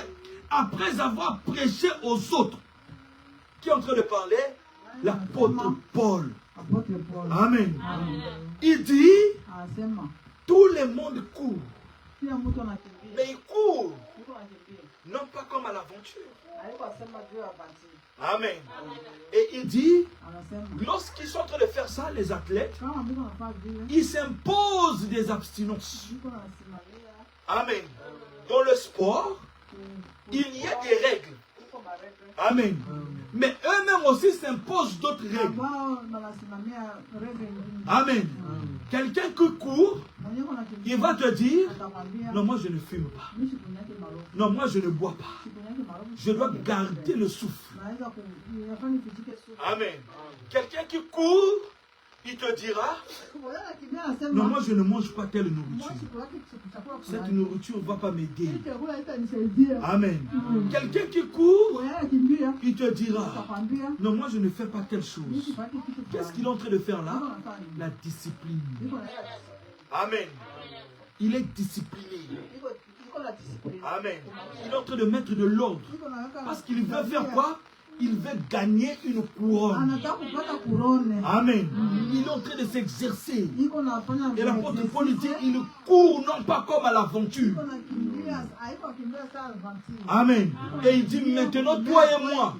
après avoir prêché aux autres. Qui est en train de parler? L'apôtre Paul. Amen. Il dit, tout le monde court. Mais il court, non pas comme à l'aventure. Amen. Et il dit, lorsqu'ils sont en train de faire ça, les athlètes, ils s'imposent des abstinences. Amen. Dans le sport, il y a des règles. Amen. Mais eux-mêmes aussi s'imposent d'autres règles. Amen. Quelqu'un qui court, il va te dire, non, moi je ne fume pas. Non, moi je ne bois pas. Je dois garder le souffle. Amen. Quelqu'un qui court, il te dira, non, moi je ne mange pas telle nourriture. Cette nourriture ne va pas m'aider. Amen. Quelqu'un qui court, il te dira, non, moi je ne fais pas telle chose. Qu'est-ce qu'il est en train de faire là? La discipline. Amen. Il est discipliné. Amen. Il est en train de mettre de l'ordre. Parce qu'il veut faire quoi? Il veut gagner une couronne. Amen. Il est en train de s'exercer. Et l'apôtre Paul dit, il court non pas comme à l'aventure. Amen. Et il dit, maintenant toi et moi.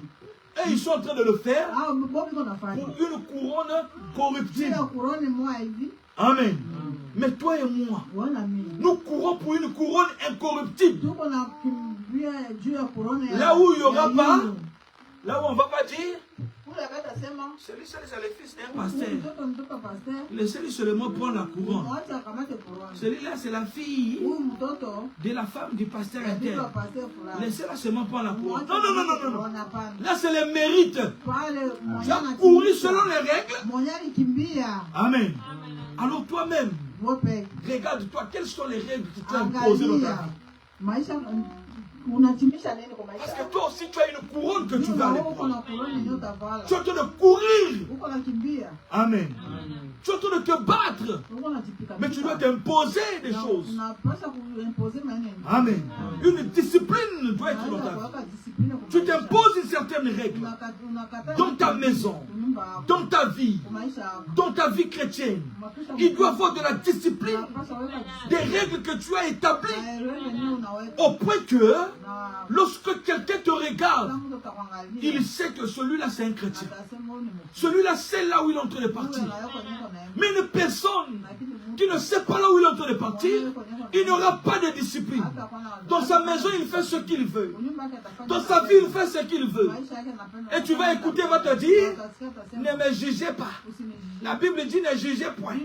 Et ils sont en train de le faire pour une couronne corruptible. Amen. Mais toi et moi, nous courons pour une couronne incorruptible. Là où il n'y aura pas, là où on ne va pas dire, celui-là c'est le fils d'un pasteur. Laissez-lui seulement prendre la couronne. Celui-là c'est la fille de la femme du pasteur interne. Laissez-la seulement prendre la couronne. Non, non, non, non, non. Là c'est le mérite. Tu as couru selon les règles. Amen. Alors toi-même, regarde-toi, quelles sont les règles que tu as imposées dans ta vie? Parce que toi aussi, tu as une couronne que tu vas aller prendre. Tu es en train de courir. Amen. Tu es en train de te battre. Mais tu dois t'imposer des choses. Amen. Une discipline doit être dans ta vie. Tu t'imposes une certaine règle. Dans ta maison, dans ta vie chrétienne. Il doit y avoir de la discipline. Des règles que tu as établies. Au point que lorsque quelqu'un te regarde, il sait que celui-là c'est un chrétien. Celui-là c'est là où il est en train de partir. Mais une personne qui ne sait pas là où il est en train de partir, il n'aura pas de discipline. Dans sa maison, il fait ce qu'il veut. Dans sa vie, il fait ce qu'il veut. Et tu vas écouter, il va te dire, ne me jugez pas. La Bible dit, ne jugez point.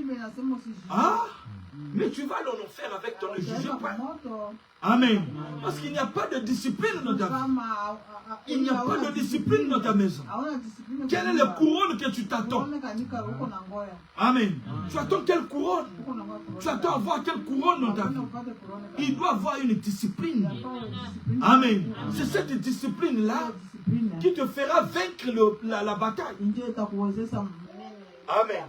Ah, mais tu vas dans l'enfer avec ton ne jugez point. Amen. Parce qu'il n'y a pas de discipline dans ta vie. Il n'y a pas de discipline dans ta maison. Quelle est la couronne que tu t'attends? Amen. Tu attends quelle couronne? Tu attends avoir quelle couronne dans ta vie? Il doit avoir une discipline. Amen. C'est cette discipline-là discipline qui te fera vaincre la bataille. ndio itakuwezesha Amen.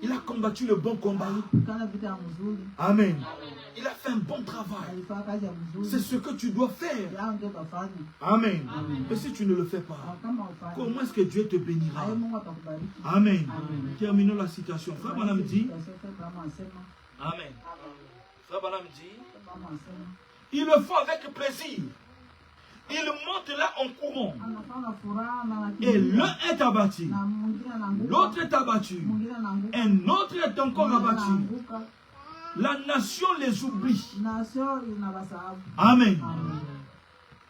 Il a combattu le bon combat. alipigana vita ya mzuri, Amen. Il a fait un bon travail. alifanya kazi ya C'est mzuri, ce que tu dois faire. yao ndio utafanya. Amen. Et si tu ne le fais pas, Kama ufanye comment est-ce que Dieu te bénira? aye, Mungu atakubariki. Amen. Amen. Terminons la citation. Frère Branham dit. Mama asema, Amen. Frère Branham dit. mama asema Ils le font avec plaisir. Ils montent là en courant. anafanya furaha na Et anakimbia, l'un est abattu. na mwingine anaanguka, L'autre est abattu. mwingine anaanguka, Un autre est encore mwingine abattu. anaanguka, La nation les oublie. na sio inawasahau. Amen. Amen.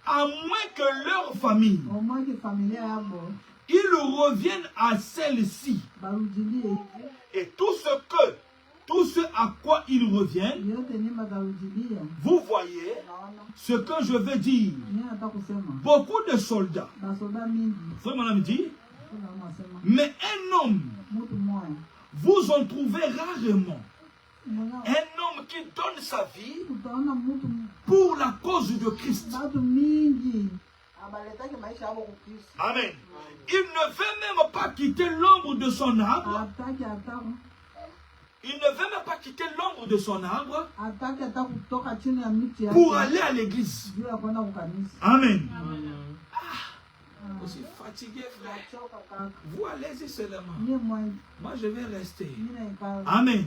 À moins que leur famille, Omweke familia yabo ils reviennent à celle-ci. barudilie Et tout ce à quoi ils reviennent, yote ni batarudilia. vous voyez Naona ce que je veux dire. ni nataka kusema Beaucoup de soldats. basoda mingi, Frère Branham dit, mama asema mais un homme, mtu mmoja vous en trouvez rarement. mmoja, Un homme qui donne sa vie utaona mtu pour la cause de Christ. batu mingi abaletake maisha yabo kukristo, Amen. Il ne veut même pas quitter l'ombre de son arbre. ataki hata Il ne veut même pas quitter l'ombre de son arbre ataki hata kutoka chini ya miti yake pour aller à l'église. juu ya kwenda kukanisa. Amen. Aussi fatigué, frère. Nachoka kaka, Vous allez-y seulement. mie mwenye Moi, je vais rester. mimi naikala, Amen.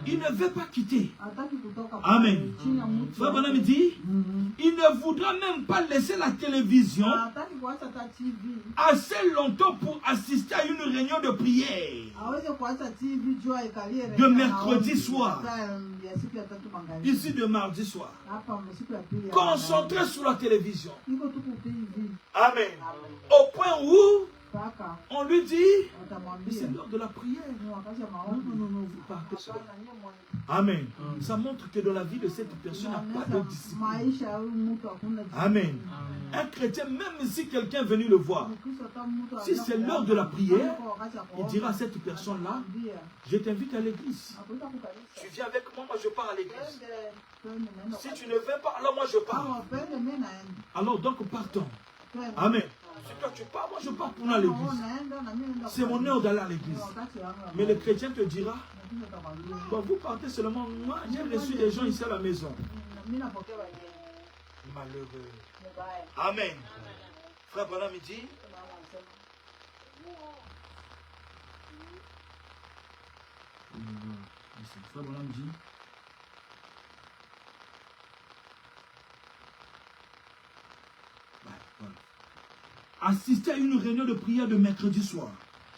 Il ne veut pas quitter. ataki kutoka Amen. pale chini ya mti Frère yake. Branham dit, Mhm. il ne voudra même pas laisser la télévision Hataki kuacha hata TV, assez longtemps pour assister à une réunion de prière. aweze kuacha TV juu aikalie De redio mercredi maombi, soir. hata ya siku ya tatu magharibi. Ici de mardi soir. Hapa siku ya pili ya Concentré magharibi. sur la télévision. Iko tu ku TV Amen. Au point où kaka on lui dit, watamwambia c'est l'heure de la prière. ni wakati ya Non, maombi. non, non, non, vous partez seul. Hapana, nyie mwenye Amen. Ça montre que dans la vie de cette personne, il n'y a pas de inaonyesha discipline. maisha ya huyu mtu hakuna discipline. Amen. Un chrétien, même si quelqu'un est venu le voir, Mkristo hata mtu si anaenda c'est l'heure kuomba, de la prière, anaenda wakati ya il kuomba, dira à cette personne-là, atamwambia, je t'invite à l'église. "Hakuenda kukanisa." Tu viens avec moi, moi je pars à l'église. Twende, naenda Si kwa- tu ne viens pas, alors moi je Kama pars. wapende, mimi naenda. Alors donc partons. Twende. Amen. Si toi tu pars, moi je pars pour aller à Kama wewe l'église. unaenda, na mimi naenda C'est mon kukanisa. heure d'aller à l'église. Ni wakati wangu wa Mais le maombi. chrétien te dira, Lakini utakwambia, bon, vous partez seulement, moi j'ai reçu des gens ici à la maison. mimi napokea wageni. Malheureux. Mubaya. Amen. Frère Branham il dit, Mama anasema, Frère Branham dit, voilà. Assister à une réunion de prière de mercredi soir.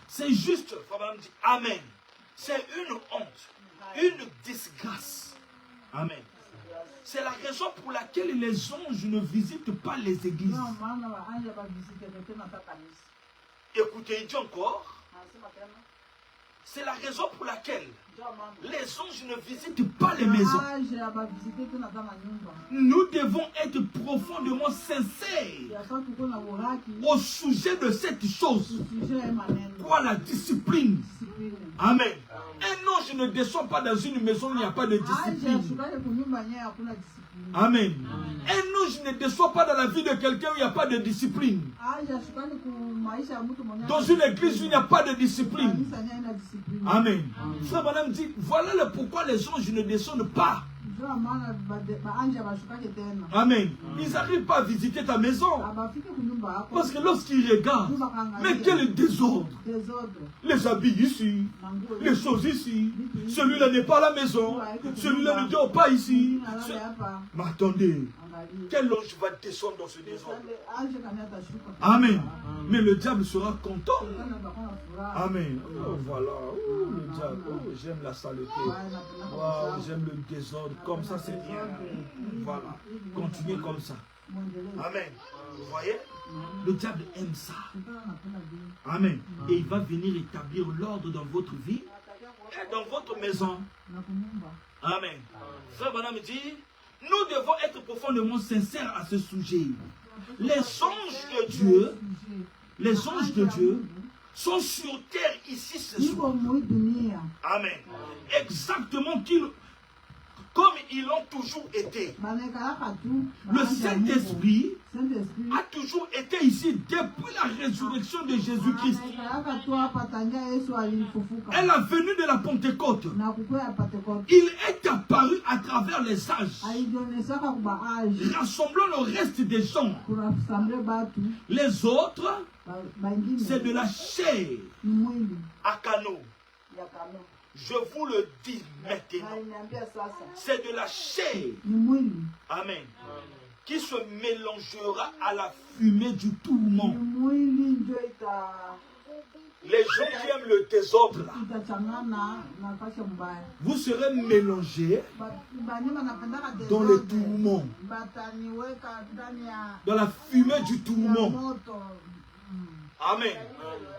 C'est juste, Frère Branham dit, Amen. C'est une honte, une disgrâce. Amen. C'est la raison pour laquelle les anges ne visitent pas les églises. "Ndio maana waanja bavisite tena hata kanisa." Écoutez, il dit encore, Anasema tena, c'est la raison pour laquelle "Ndio maana les anges ne visitent pas les maisons. waanja bavisite tena hata manyumba." Nous devons être profondément sincères Yafaa tukuwe na uhaki au sujet de cette chose. tusije haya maneno. Quoi, la discipline. Discipline. Amen. Un ange ne descend pas dans une maison où il n'y a pas de Anja discipline. ashukake kunyumba yenyewe hakuna discipline. Amen. Un ange ne descend pas dans la vie de quelqu'un où il n'y a pas de discipline. Anja ashukake ku maisha ya mtu mwenyewe. Dans une église où il n'y a pas de discipline. Kanisa yenyewe haina discipline. Amen. Frère Branham dit, voilà le pourquoi les anges ne descendent pas. Ndio maana baanja bashukake tena. Amen. Ils n'arrivent pas à visiter ta maison. Abafike kunyumba yako. Parce que lorsqu'ils regardent, mais quel désordre. Désordre. Les habits ici, Na nguo les choses ici. Celui-là n'est pas à la maison. Celui-là ne dort pas ici. Alale hapa. Mais attendez, Angalia. quel ange va descendre dans ce désordre? Anja kani atashuka. Amen. Mais le diable sera content. Shetani atakuwa na furaha. Amen. Oh, voilà. Oh, le diable. Oh, j'aime la saleté. Wow, j'aime le désordre. Comme ça, c'est bien. Voilà. Continuez comme ça. Amen. Vous voyez? Le diable aime ça. Amen. Et il va venir établir l'ordre dans votre vie et dans votre maison. Amen. Frère Branham dit, nous devons être profondément sincères à ce sujet. Les anges de Dieu sont sur terre ici ce soir. Amen. Exactement comme ils l'ont toujours été. Le Saint-Esprit a toujours été ici depuis la résurrection de Jésus-Christ. Et la venue de la Pentecôte, il est apparu à travers les âges, rassemblant le reste des gens. Les autres, c'est de la chair à canot. Je vous le dis maintenant, c'est de la chair, amen, qui se mélangera à la fumée du tourment. Les gens qui aiment le désordre, vous serez mélangés dans le tourment, dans la fumée du tourment. Amen.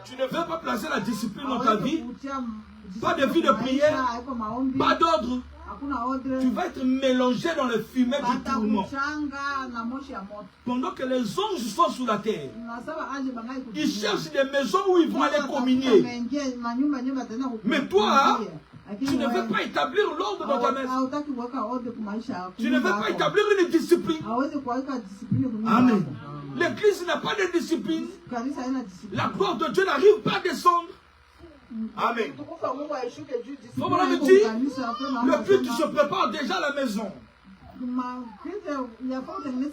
Tu ne veux pas placer la discipline dans ta vie, pas de vie de prière, pas d'ordre. Tu vas être mélangé dans le fumée du tourment. Pendant que les anges sont sous la terre, ils cherchent des maisons où ils vont aller communier. Mais toi, tu ne veux pas établir l'ordre dans ta maison. Tu ne veux pas établir une discipline. Amen. L'église n'a pas de discipline. La gloire de Dieu n'arrive pas à descendre. Amen. Comme on avait dit, le culte se prépare déjà à la maison.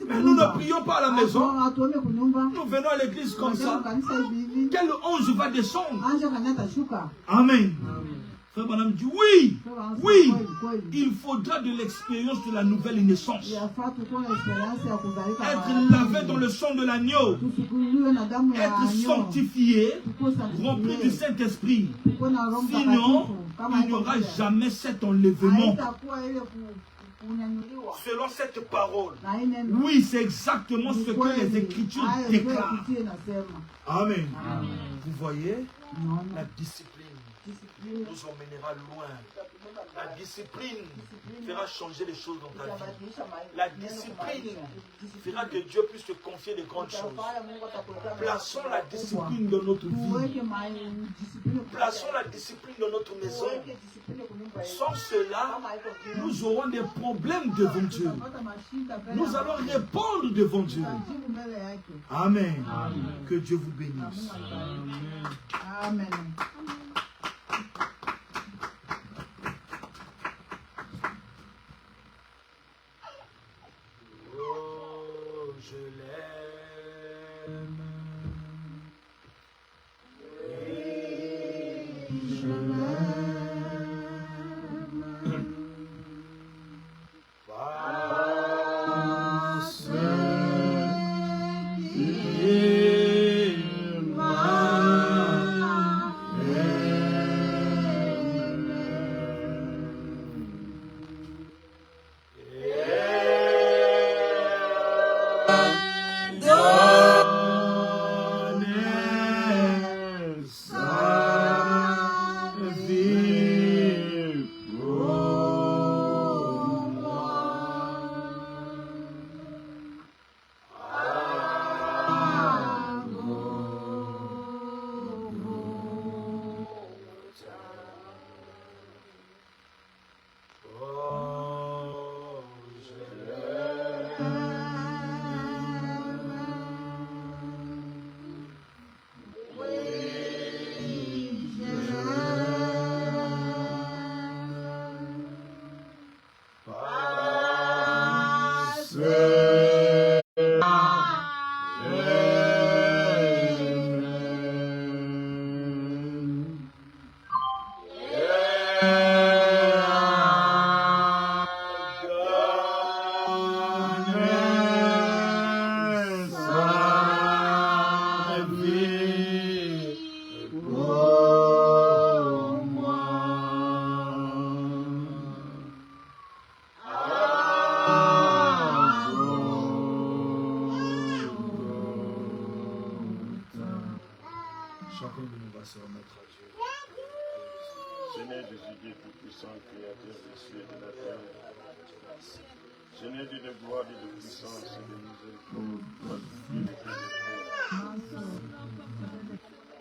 Mais nous ne prions pas à la maison. Nous venons à l'église comme ça. Quel ange va descendre? Amen. Frère Madame dit oui, oui, il faudra de l'expérience de la nouvelle naissance. Être lavé dans le sang de l'agneau, être sanctifié, rempli du Saint-Esprit. Sinon, il n'y aura jamais cet enlèvement. Selon cette parole, oui, c'est exactement ce que les Écritures déclarent. Amen. Vous voyez, la discipline nous emmènera loin. La discipline fera changer les choses dans ta vie. La discipline fera que Dieu puisse te confier de grandes choses. Plaçons la discipline dans notre vie. Plaçons la discipline dans notre maison. Sans cela, nous aurons des problèmes devant Dieu. Nous allons répondre devant Dieu. Amen. Que Dieu vous bénisse. Amen. Oh, je l'aime. Je l'aime.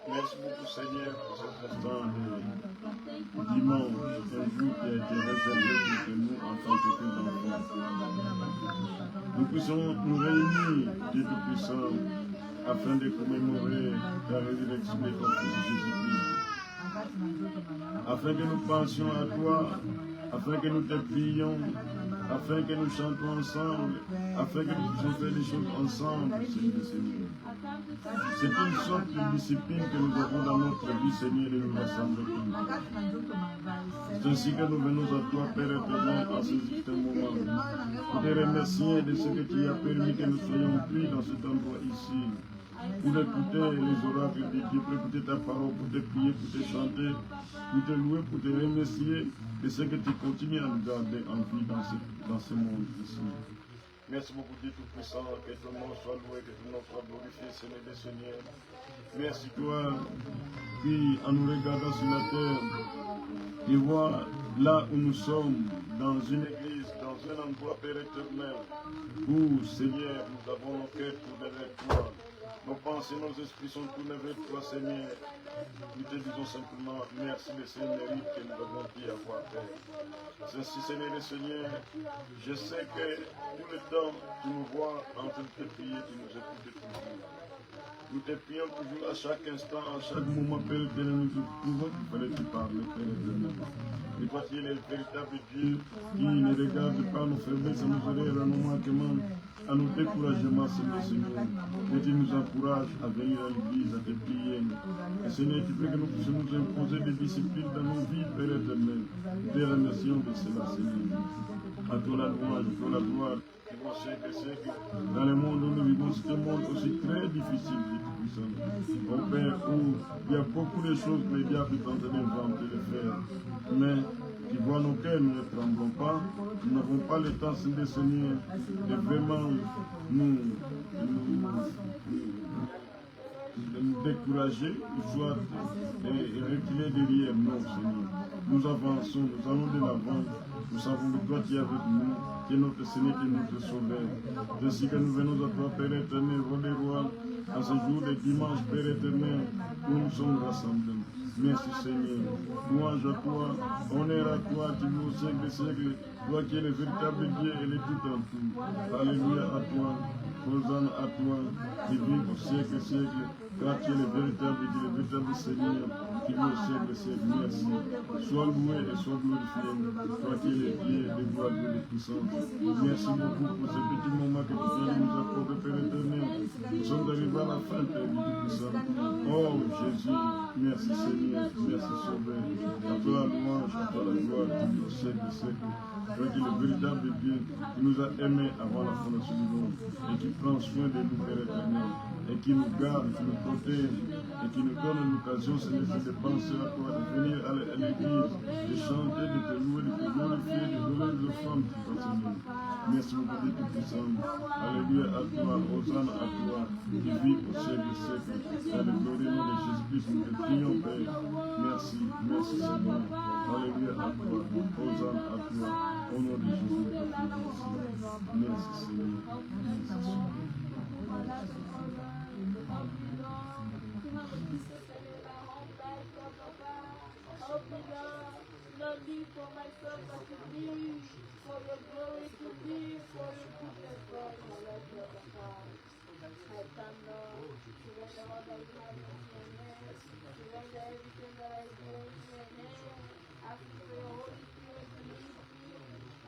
Parce qu'il m'a Dimanche, un jour qui a été réservé pour que nous en tant que tes enfants. Nous puissions nous réunir, Dieu Tout-Puissant, afin de commémorer la résurrection de ton Fils Jésus-Christ. Afin que nous pensions à toi, afin que nous te prions, afin que nous chantons ensemble, afin que nous puissions faire des choses ensemble, Seigneur. C'est une sorte de discipline que nous avons dans notre vie, Seigneur, de nous rassembler tous. C'est ainsi que nous venons à toi, Père éternel, en ce moment, pour te remercier de ce que tu as permis que nous soyons pris dans cet endroit ici, pour écouter les oracles de Dieu, pour écouter ta parole, pour te prier, pour te chanter, pour te louer, pour te remercier de ce que tu continues à nous garder en vie dans ce monde ici. Merci beaucoup, Dieu Tout-Puissant, que ton nom soit loué, que ton nom soit glorifié, Seigneur des Seigneurs. Merci toi qui, en nous regardant sur la terre, tu vois là où nous sommes, dans une église, dans un endroit, Père éternel, où, Seigneur, nous avons nos cœurs tournés vers toi. Nos pensées, nos esprits sont tournés vers toi, Seigneur. Nous te disons simplement merci de ces mérites que nous avons pu avoir, Père. C'est ainsi, Seigneur et Seigneur, je sais que tout le temps, tu nous vois en train de te prier, tu nous écoutes toujours. Nous te prions toujours à chaque instant, à chaque moment, Père éternel, nous trouvons qu'il fallait te parler, Père éternel. Et toi, tu es le véritable Dieu qui ne regarde pas nos faiblesses, nos erreurs, nos manquements, à nos découragements, Seigneur. Et tu nous encourages à venir à l'église, à te prier. Et Seigneur, tu veux que nous puissions nous imposer des disciplines dans nos vies, Père éternel. Te remercions de cela, Seigneur. À toi la louange, à toi la gloire. Dans le monde où nous vivons, c'est un monde aussi très difficile, Mon Père, où il y a beaucoup de choses que les diables sont en train d'inventer, de faire. Mais tu vois nos cœurs, nous ne tremblons pas. Nous n'avons pas le temps, Seigneur, de vraiment nous décourager, soit reculer derrière nous, Seigneur. Nous avançons, nous allons de l'avant. Nous savons que toi qui es avec nous, qui est notre Seigneur, qui est notre Sauveur. Ainsi que nous venons à toi, Père éternel, roi des rois, en ce jour de dimanche, Père éternel, où nous sommes rassemblés. Merci Seigneur. Louange à toi, honneur à toi, tu vis au siècle des siècles. Toi qui es le véritable Dieu et le tout en tout. Alléluia à toi. Hosanna à toi, qui vis au siècle des siècles. Car tu es le véritable Dieu, le véritable Seigneur, qui vit au siècle des siècles. Merci. Sois loué et sois glorifié. Toi qui es le Dieu, le gloire, de puissance. Merci beaucoup pour ce petit moment que tu viens de nous accorder, Père éternel. Nous sommes arrivés à la fin, Père Tout-Puissant. Oh Jésus, merci Seigneur, merci Sauveur. À toi la louange, à toi la gloire, tu vis au siècle des siècles. Toi qui es le véritable Dieu, qui nous a aimés avant la fondation du monde et qui prend soin de nous, Père éternel, et qui nous garde, qui nous protège, et qui nous donne l'occasion, Seigneur, de penser à toi, de venir à l'église, de chanter, de te louer, de te glorifier, de donner les offrandes, Seigneur. Merci beaucoup, Dieu Tout-Puissant. Alléluia à toi, Hosanna à toi, qui vis au siècle des siècles. Dans le glorieux nom de Jésus-Christ, nous te prions, Père. Merci, merci Seigneur. Alléluia à toi, Hosanna à toi, au nom de Jésus. Merci Seigneur. Merci Seigneur. Not be for myself, but to be for your glory, to be for your goodness, God, my Lord, God, I thank Lord, surrender all that you have in your name, surrender everything that I do in your name, ask for your Holy Spirit to lead me,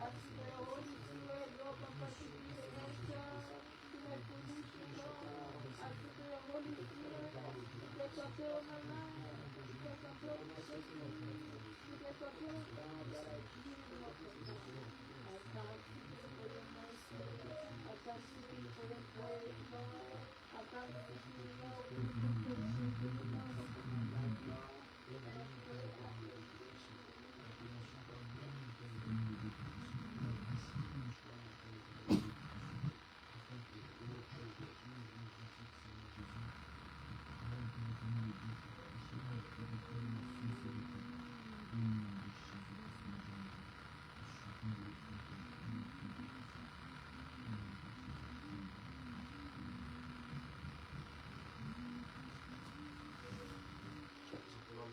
ask for your Holy Spirit, Lord, Papa, to be the answer to my solution, Lord, ask for your Holy Spirit to take control of my life, to take control of my destiny. I thank you for your mercy. I thank you for your grace, Lord. I thank you for your love.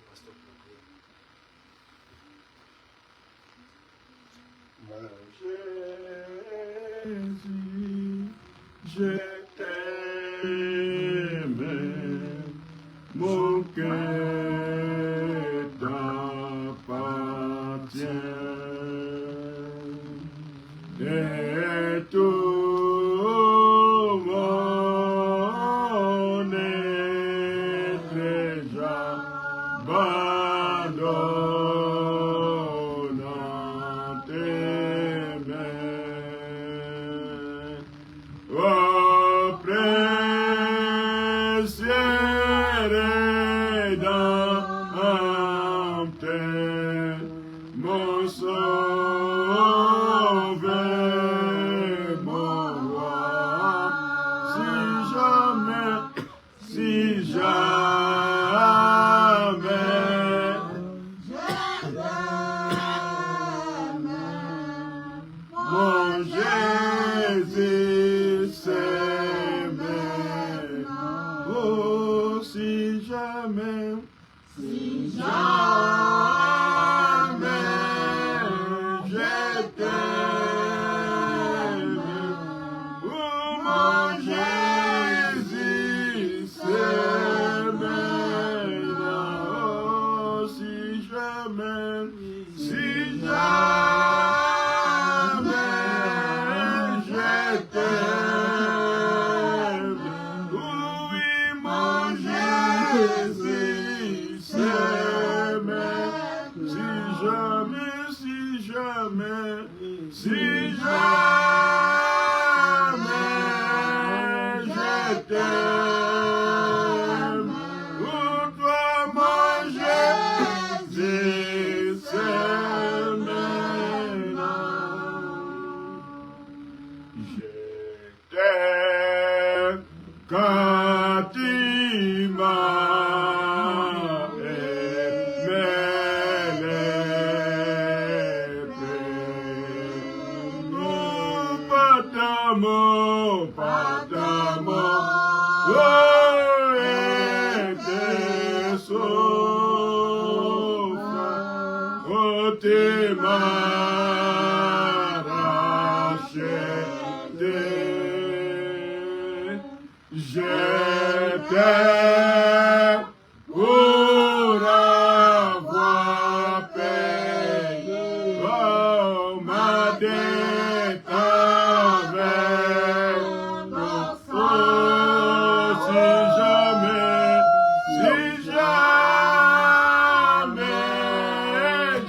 Pastor Jésus, je t'aime, mon cœur t'appartient. Et tout mon être j'abandonne en tes mains. Oh, précieux Rédempteur, mon Sauveur, mon roi, si jamais mon Jésus s'aime. Oh, si jamais je t'aime. Oh, mon Jésus s'aime. Oh, si jamais je t'aime. Oui, mon Jésus s'aime. Si jamais je t'aime. Pour toi, mon Jésus s'aime. Je t'aime quand tu m'as aimé les premiers. Oh, pas d'amour, oh, était sauf, oh, t'es m'as racheté. Je t'aime pour avoir payé oh, ma dette avec oh, si jamais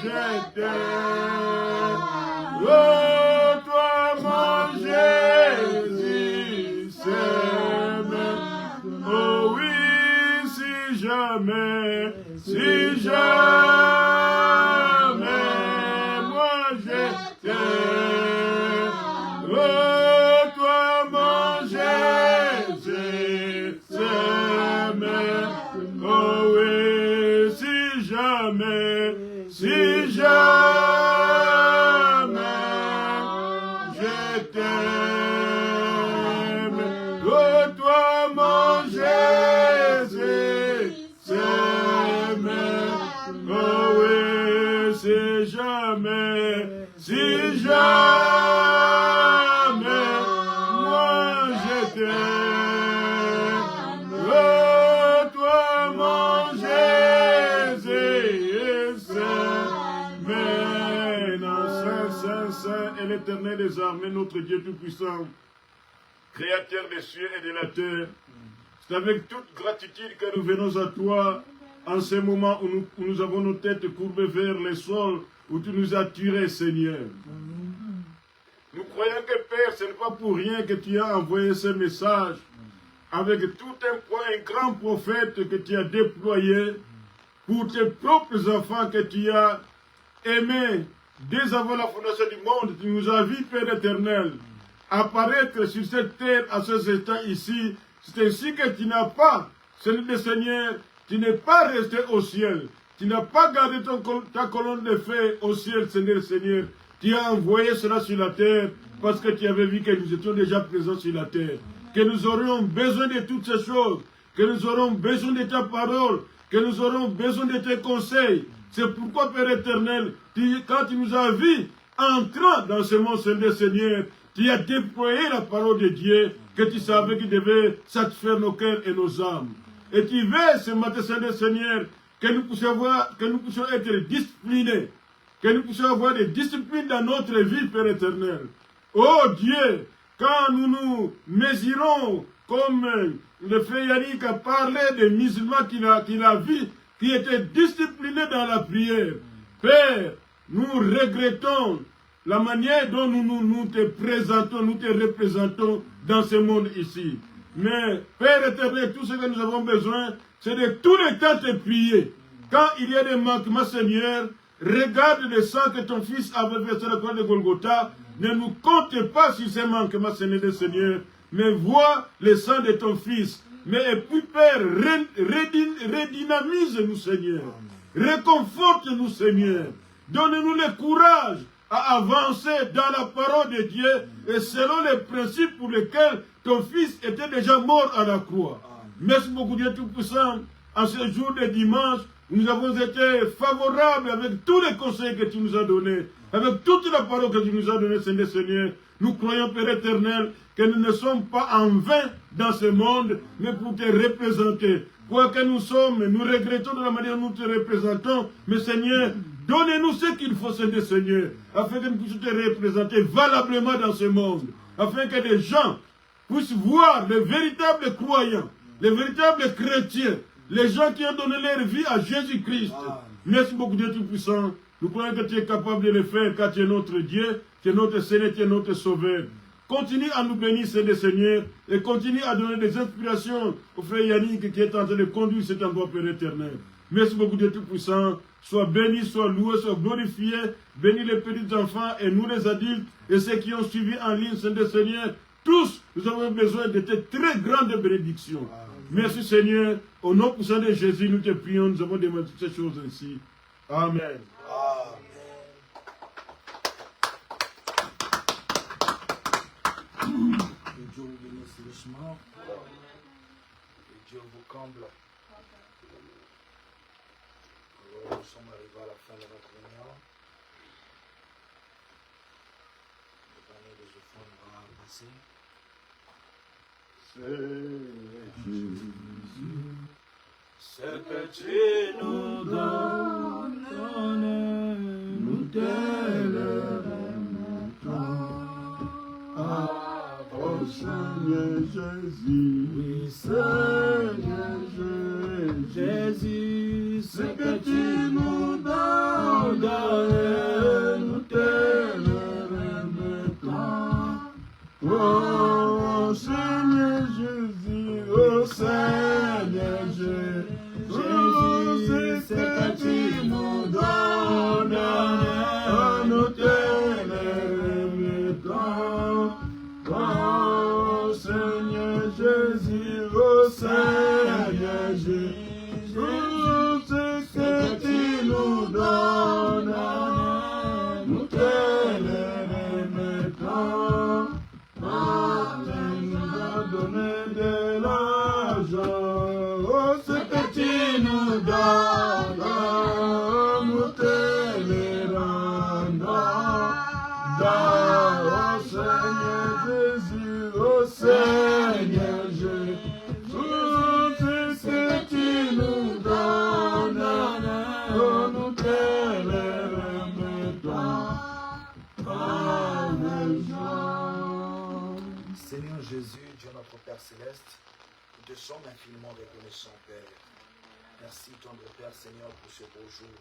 je t'aime. Oh, toi, mon Jésus s'aime. Oh oui, si jamais moi je t'aime. Oh, toi, mon Jésus s'aime. Oh oui, si jamais je t'aime. Oh, toi, mon Jésus s'aime. Oh oui, si jamais moi je t'aime. Oh, toi, mon Jésus s'aime. Saint et l'Éternel des armées, notre Dieu Tout-Puissant, Créateur des cieux et de la terre, c'est avec toute gratitude que nous venons à toi en ce moment où nous avons nos têtes courbées vers le sol, où tu nous as tirés, Seigneur. Nous croyons que, Père, ce n'est pas pour rien que tu as envoyé ce message avec tout un grand prophète que tu as déployé pour tes propres enfants que tu as aimés dès avant la fondation du monde. Tu nous as vu, Père éternel, apparaître sur cette terre à ce instant ici. C'est ainsi que tu n'as pas, Seigneur, tu n'es pas resté au ciel. Tu n'as pas gardé ta colonne de feu au ciel, Seigneur. Tu as envoyé cela sur la terre parce que tu avais vu que nous étions déjà présents sur la terre. Que nous aurions besoin de toutes ces choses. Que nous aurons besoin de ta parole. Que nous aurons besoin de tes conseils. C'est pourquoi, Père éternel, quand tu nous as vus entrant dans ce monde, Seigneur, tu as déployé la parole de Dieu que tu savais qu'il devait satisfaire nos cœurs et nos âmes. Et tu veux ce matin, Seigneur, que nous puissions être disciplinés, que nous puissions avoir des disciplines dans notre vie, Père éternel. Oh Dieu, quand nous nous mesurons, comme le frère Yannick a parlé des musulmans qu'il a vus, qui étaient disciplinés dans la prière. Père, nous regrettons la manière dont nous te présentons, nous te représentons dans ce monde ici. Mais, Père éternel, tout ce que nous avons besoin, c'est de tout le temps te prier. Quand il y a des manquements, Seigneur, regarde le sang que ton Fils avait versé sur la croix de Golgotha. Ne nous compte pas sur ces manquements, Seigneur, mais vois le sang de ton Fils. Mais et puis, Père, redynamise-nous, Seigneur. Réconforte-nous, Seigneur. Donne-nous le courage à avancer dans la parole de Dieu et selon les principes pour lesquels ton Fils était déjà mort à la croix. Merci beaucoup, Dieu Tout-Puissant. En ce jour de dimanche, nous avons été favorables avec tous les conseils que tu nous as donnés, avec toute la parole que tu nous as donnée, Seigneur. Nous croyons, Père éternel, que nous ne sommes pas en vain dans ce monde, mais pour te représenter. Quoi que nous sommes, nous regrettons de la manière dont nous te représentons, mais Seigneur, donnez-nous ce qu'il faut, Seigneur, afin que nous puissions te représenter valablement dans ce monde, afin que des gens puissent voir les véritables croyants, les véritables chrétiens, les gens qui ont donné leur vie à Jésus-Christ. Merci beaucoup, Dieu Tout-Puissant. Nous croyons que tu es capable de le faire, car tu es notre Dieu, tu es notre Seigneur, tu es notre Sauveur. Continue à nous bénir, Seigneur, et continue à donner des inspirations au frère Yannick qui est en train de conduire cet endroit, Père éternel. Merci beaucoup, Dieu Tout-Puissant. Sois béni, sois loué, sois glorifié. Bénis les petits enfants et nous les adultes et ceux qui ont suivi en ligne, Seigneur. Tous, nous avons besoin de tes très grandes bénédictions. Merci, Seigneur. Au nom puissant de Jésus, nous te prions. Nous avons demandé ces choses ainsi. Amen. Que Dieu vous bénisse richement. Que Dieu vous comble. Alors, nous sommes arrivés à la fin de notre réunion. Le panier des offrandes va passer. Ce que tu nous donnes, nous te le remettons. Oh Seigneur Jésus, Oui, Seigneur Jésus, ce que tu nous donnes, nous te le remettons. oh Seigneur Jésus, oh Seigneur Jésus, Jésus, ce que tu nous donnes, nous te le remettons. Oh Seigneur Jésus, oh Seigneur Jésus, ce que tu nous donnes, nous te le remettons. Tu nous as donné de l'argent, oh ce que tu nous donnes, nous te le rendons. Oh Seigneur Jésus, oh Seigneur Jésus, ce que tu nous donnes, nous te le remettons. Amen. Seigneur Jésus, Dieu notre Père Céleste, nous te sommes infiniment reconnaissants, Père. Merci, tendre Père, Seigneur, pour ce beau jour.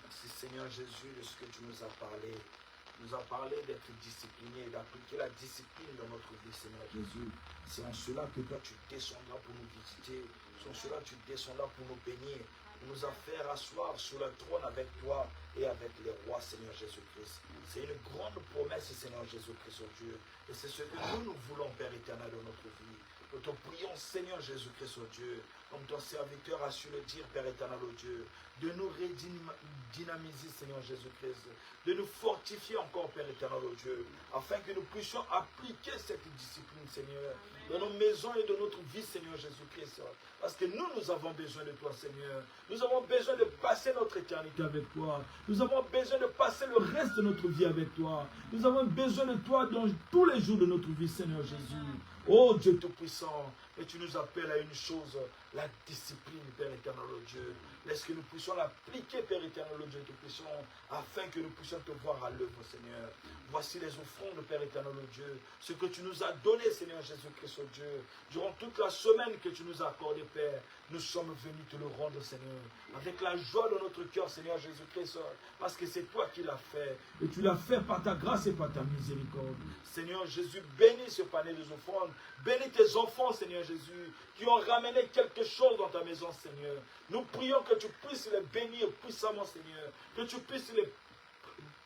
Merci, Seigneur Jésus, de ce que tu nous as parlé. Tu nous as parlé d'être discipliné, d'appliquer la discipline dans notre vie, Seigneur Jésus. C'est en cela que toi, tu descendras pour nous visiter. C'est en cela que tu descendras pour nous bénir. Pour nous faire asseoir sur le trône avec toi et avec les rois, Seigneur Jésus-Christ. C'est une grande promesse, Seigneur Jésus-Christ, oh Dieu. Et c'est ce que nous voulons, Père éternel, dans notre vie. Nous te prions, Seigneur Jésus-Christ, oh Dieu, comme ton serviteur a su le dire, Père éternel, oh Dieu, de nous redynamiser, Seigneur Jésus-Christ, de nous fortifier encore, Père éternel, oh Dieu, afin que nous puissions appliquer cette discipline, Seigneur, dans nos maisons et dans notre vie, Seigneur Jésus-Christ. Parce que nous avons besoin de toi, Seigneur. Nous avons besoin de passer notre éternité avec toi. Nous avons besoin de passer le reste de notre vie avec toi. Nous avons besoin de toi dans tous les jours de notre vie, Seigneur Jésus. Oh Dieu Tout-Puissant, et tu nous appelles à une chose, la discipline, Père éternel, oh Dieu. Laisse que nous puissions l'appliquer, Père éternel, oh Dieu Tout-Puissant, afin que nous puissions te voir à l'œuvre, Seigneur. Voici les offrandes, Père éternel, oh Dieu. Ce que tu nous as donné, Seigneur Jésus-Christ, oh Dieu. Durant toute la semaine que tu nous as accordée, Père, nous sommes venus te le rendre, Seigneur. Avec la joie dans notre cœur, Seigneur Jésus-Christ, parce que c'est toi qui l'as fait. Et tu l'as fait par ta grâce et par ta miséricorde. Seigneur Jésus, bénis ce panier des offrandes. Bénis tes enfants, Seigneur Jésus, qui ont ramené quelque chose dans ta maison, Seigneur. Nous prions que tu puisses les bénir puissamment, Seigneur. Que tu puisses les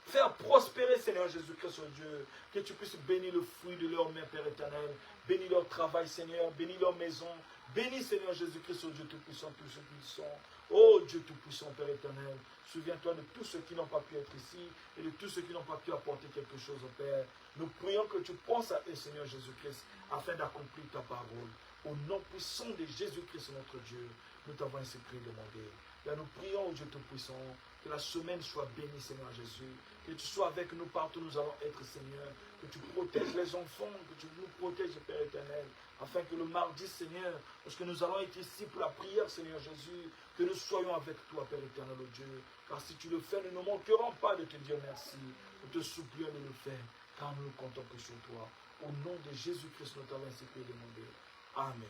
faire prospérer, Seigneur Jésus-Christ, oh Dieu. Que tu puisses bénir le fruit de leur main, Père éternel. Bénis leur travail, Seigneur. Bénis leur maison. Bénis, Seigneur Jésus-Christ, oh Dieu Tout-Puissant, tous ceux qui sont. Oh Dieu Tout-Puissant, Père éternel. Souviens-toi de tous ceux qui n'ont pas pu être ici et de tous ceux qui n'ont pas pu apporter quelque chose au Père. Nous prions que tu penses à eux, Seigneur Jésus-Christ, afin d'accomplir ta parole. Au nom puissant de Jésus-Christ, notre Dieu, nous t'avons ainsi prié demander. Là, nous prions au Dieu Tout-Puissant, que la semaine soit bénie, Seigneur Jésus. Que tu sois avec nous partout, nous allons être, Seigneur. Que tu protèges les enfants, que tu nous protèges, Père éternel. Afin que le mardi, Seigneur, lorsque nous allons être ici pour la prière, Seigneur Jésus, que nous soyons avec toi, Père éternel, oh Dieu. Car si tu le fais, nous ne manquerons pas de te dire merci. Nous te supplions de le faire, car nous ne comptons que sur toi. Au nom de Jésus-Christ, nous t'avons ainsi prié demander. Amen.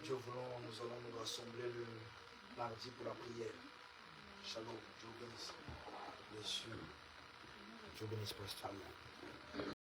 Dieu voulant, nous allons nous rassembler le mardi pour la prière. Shalom, Dieu bénisse. Bien sûr. Dieu bénisse, Pasteur.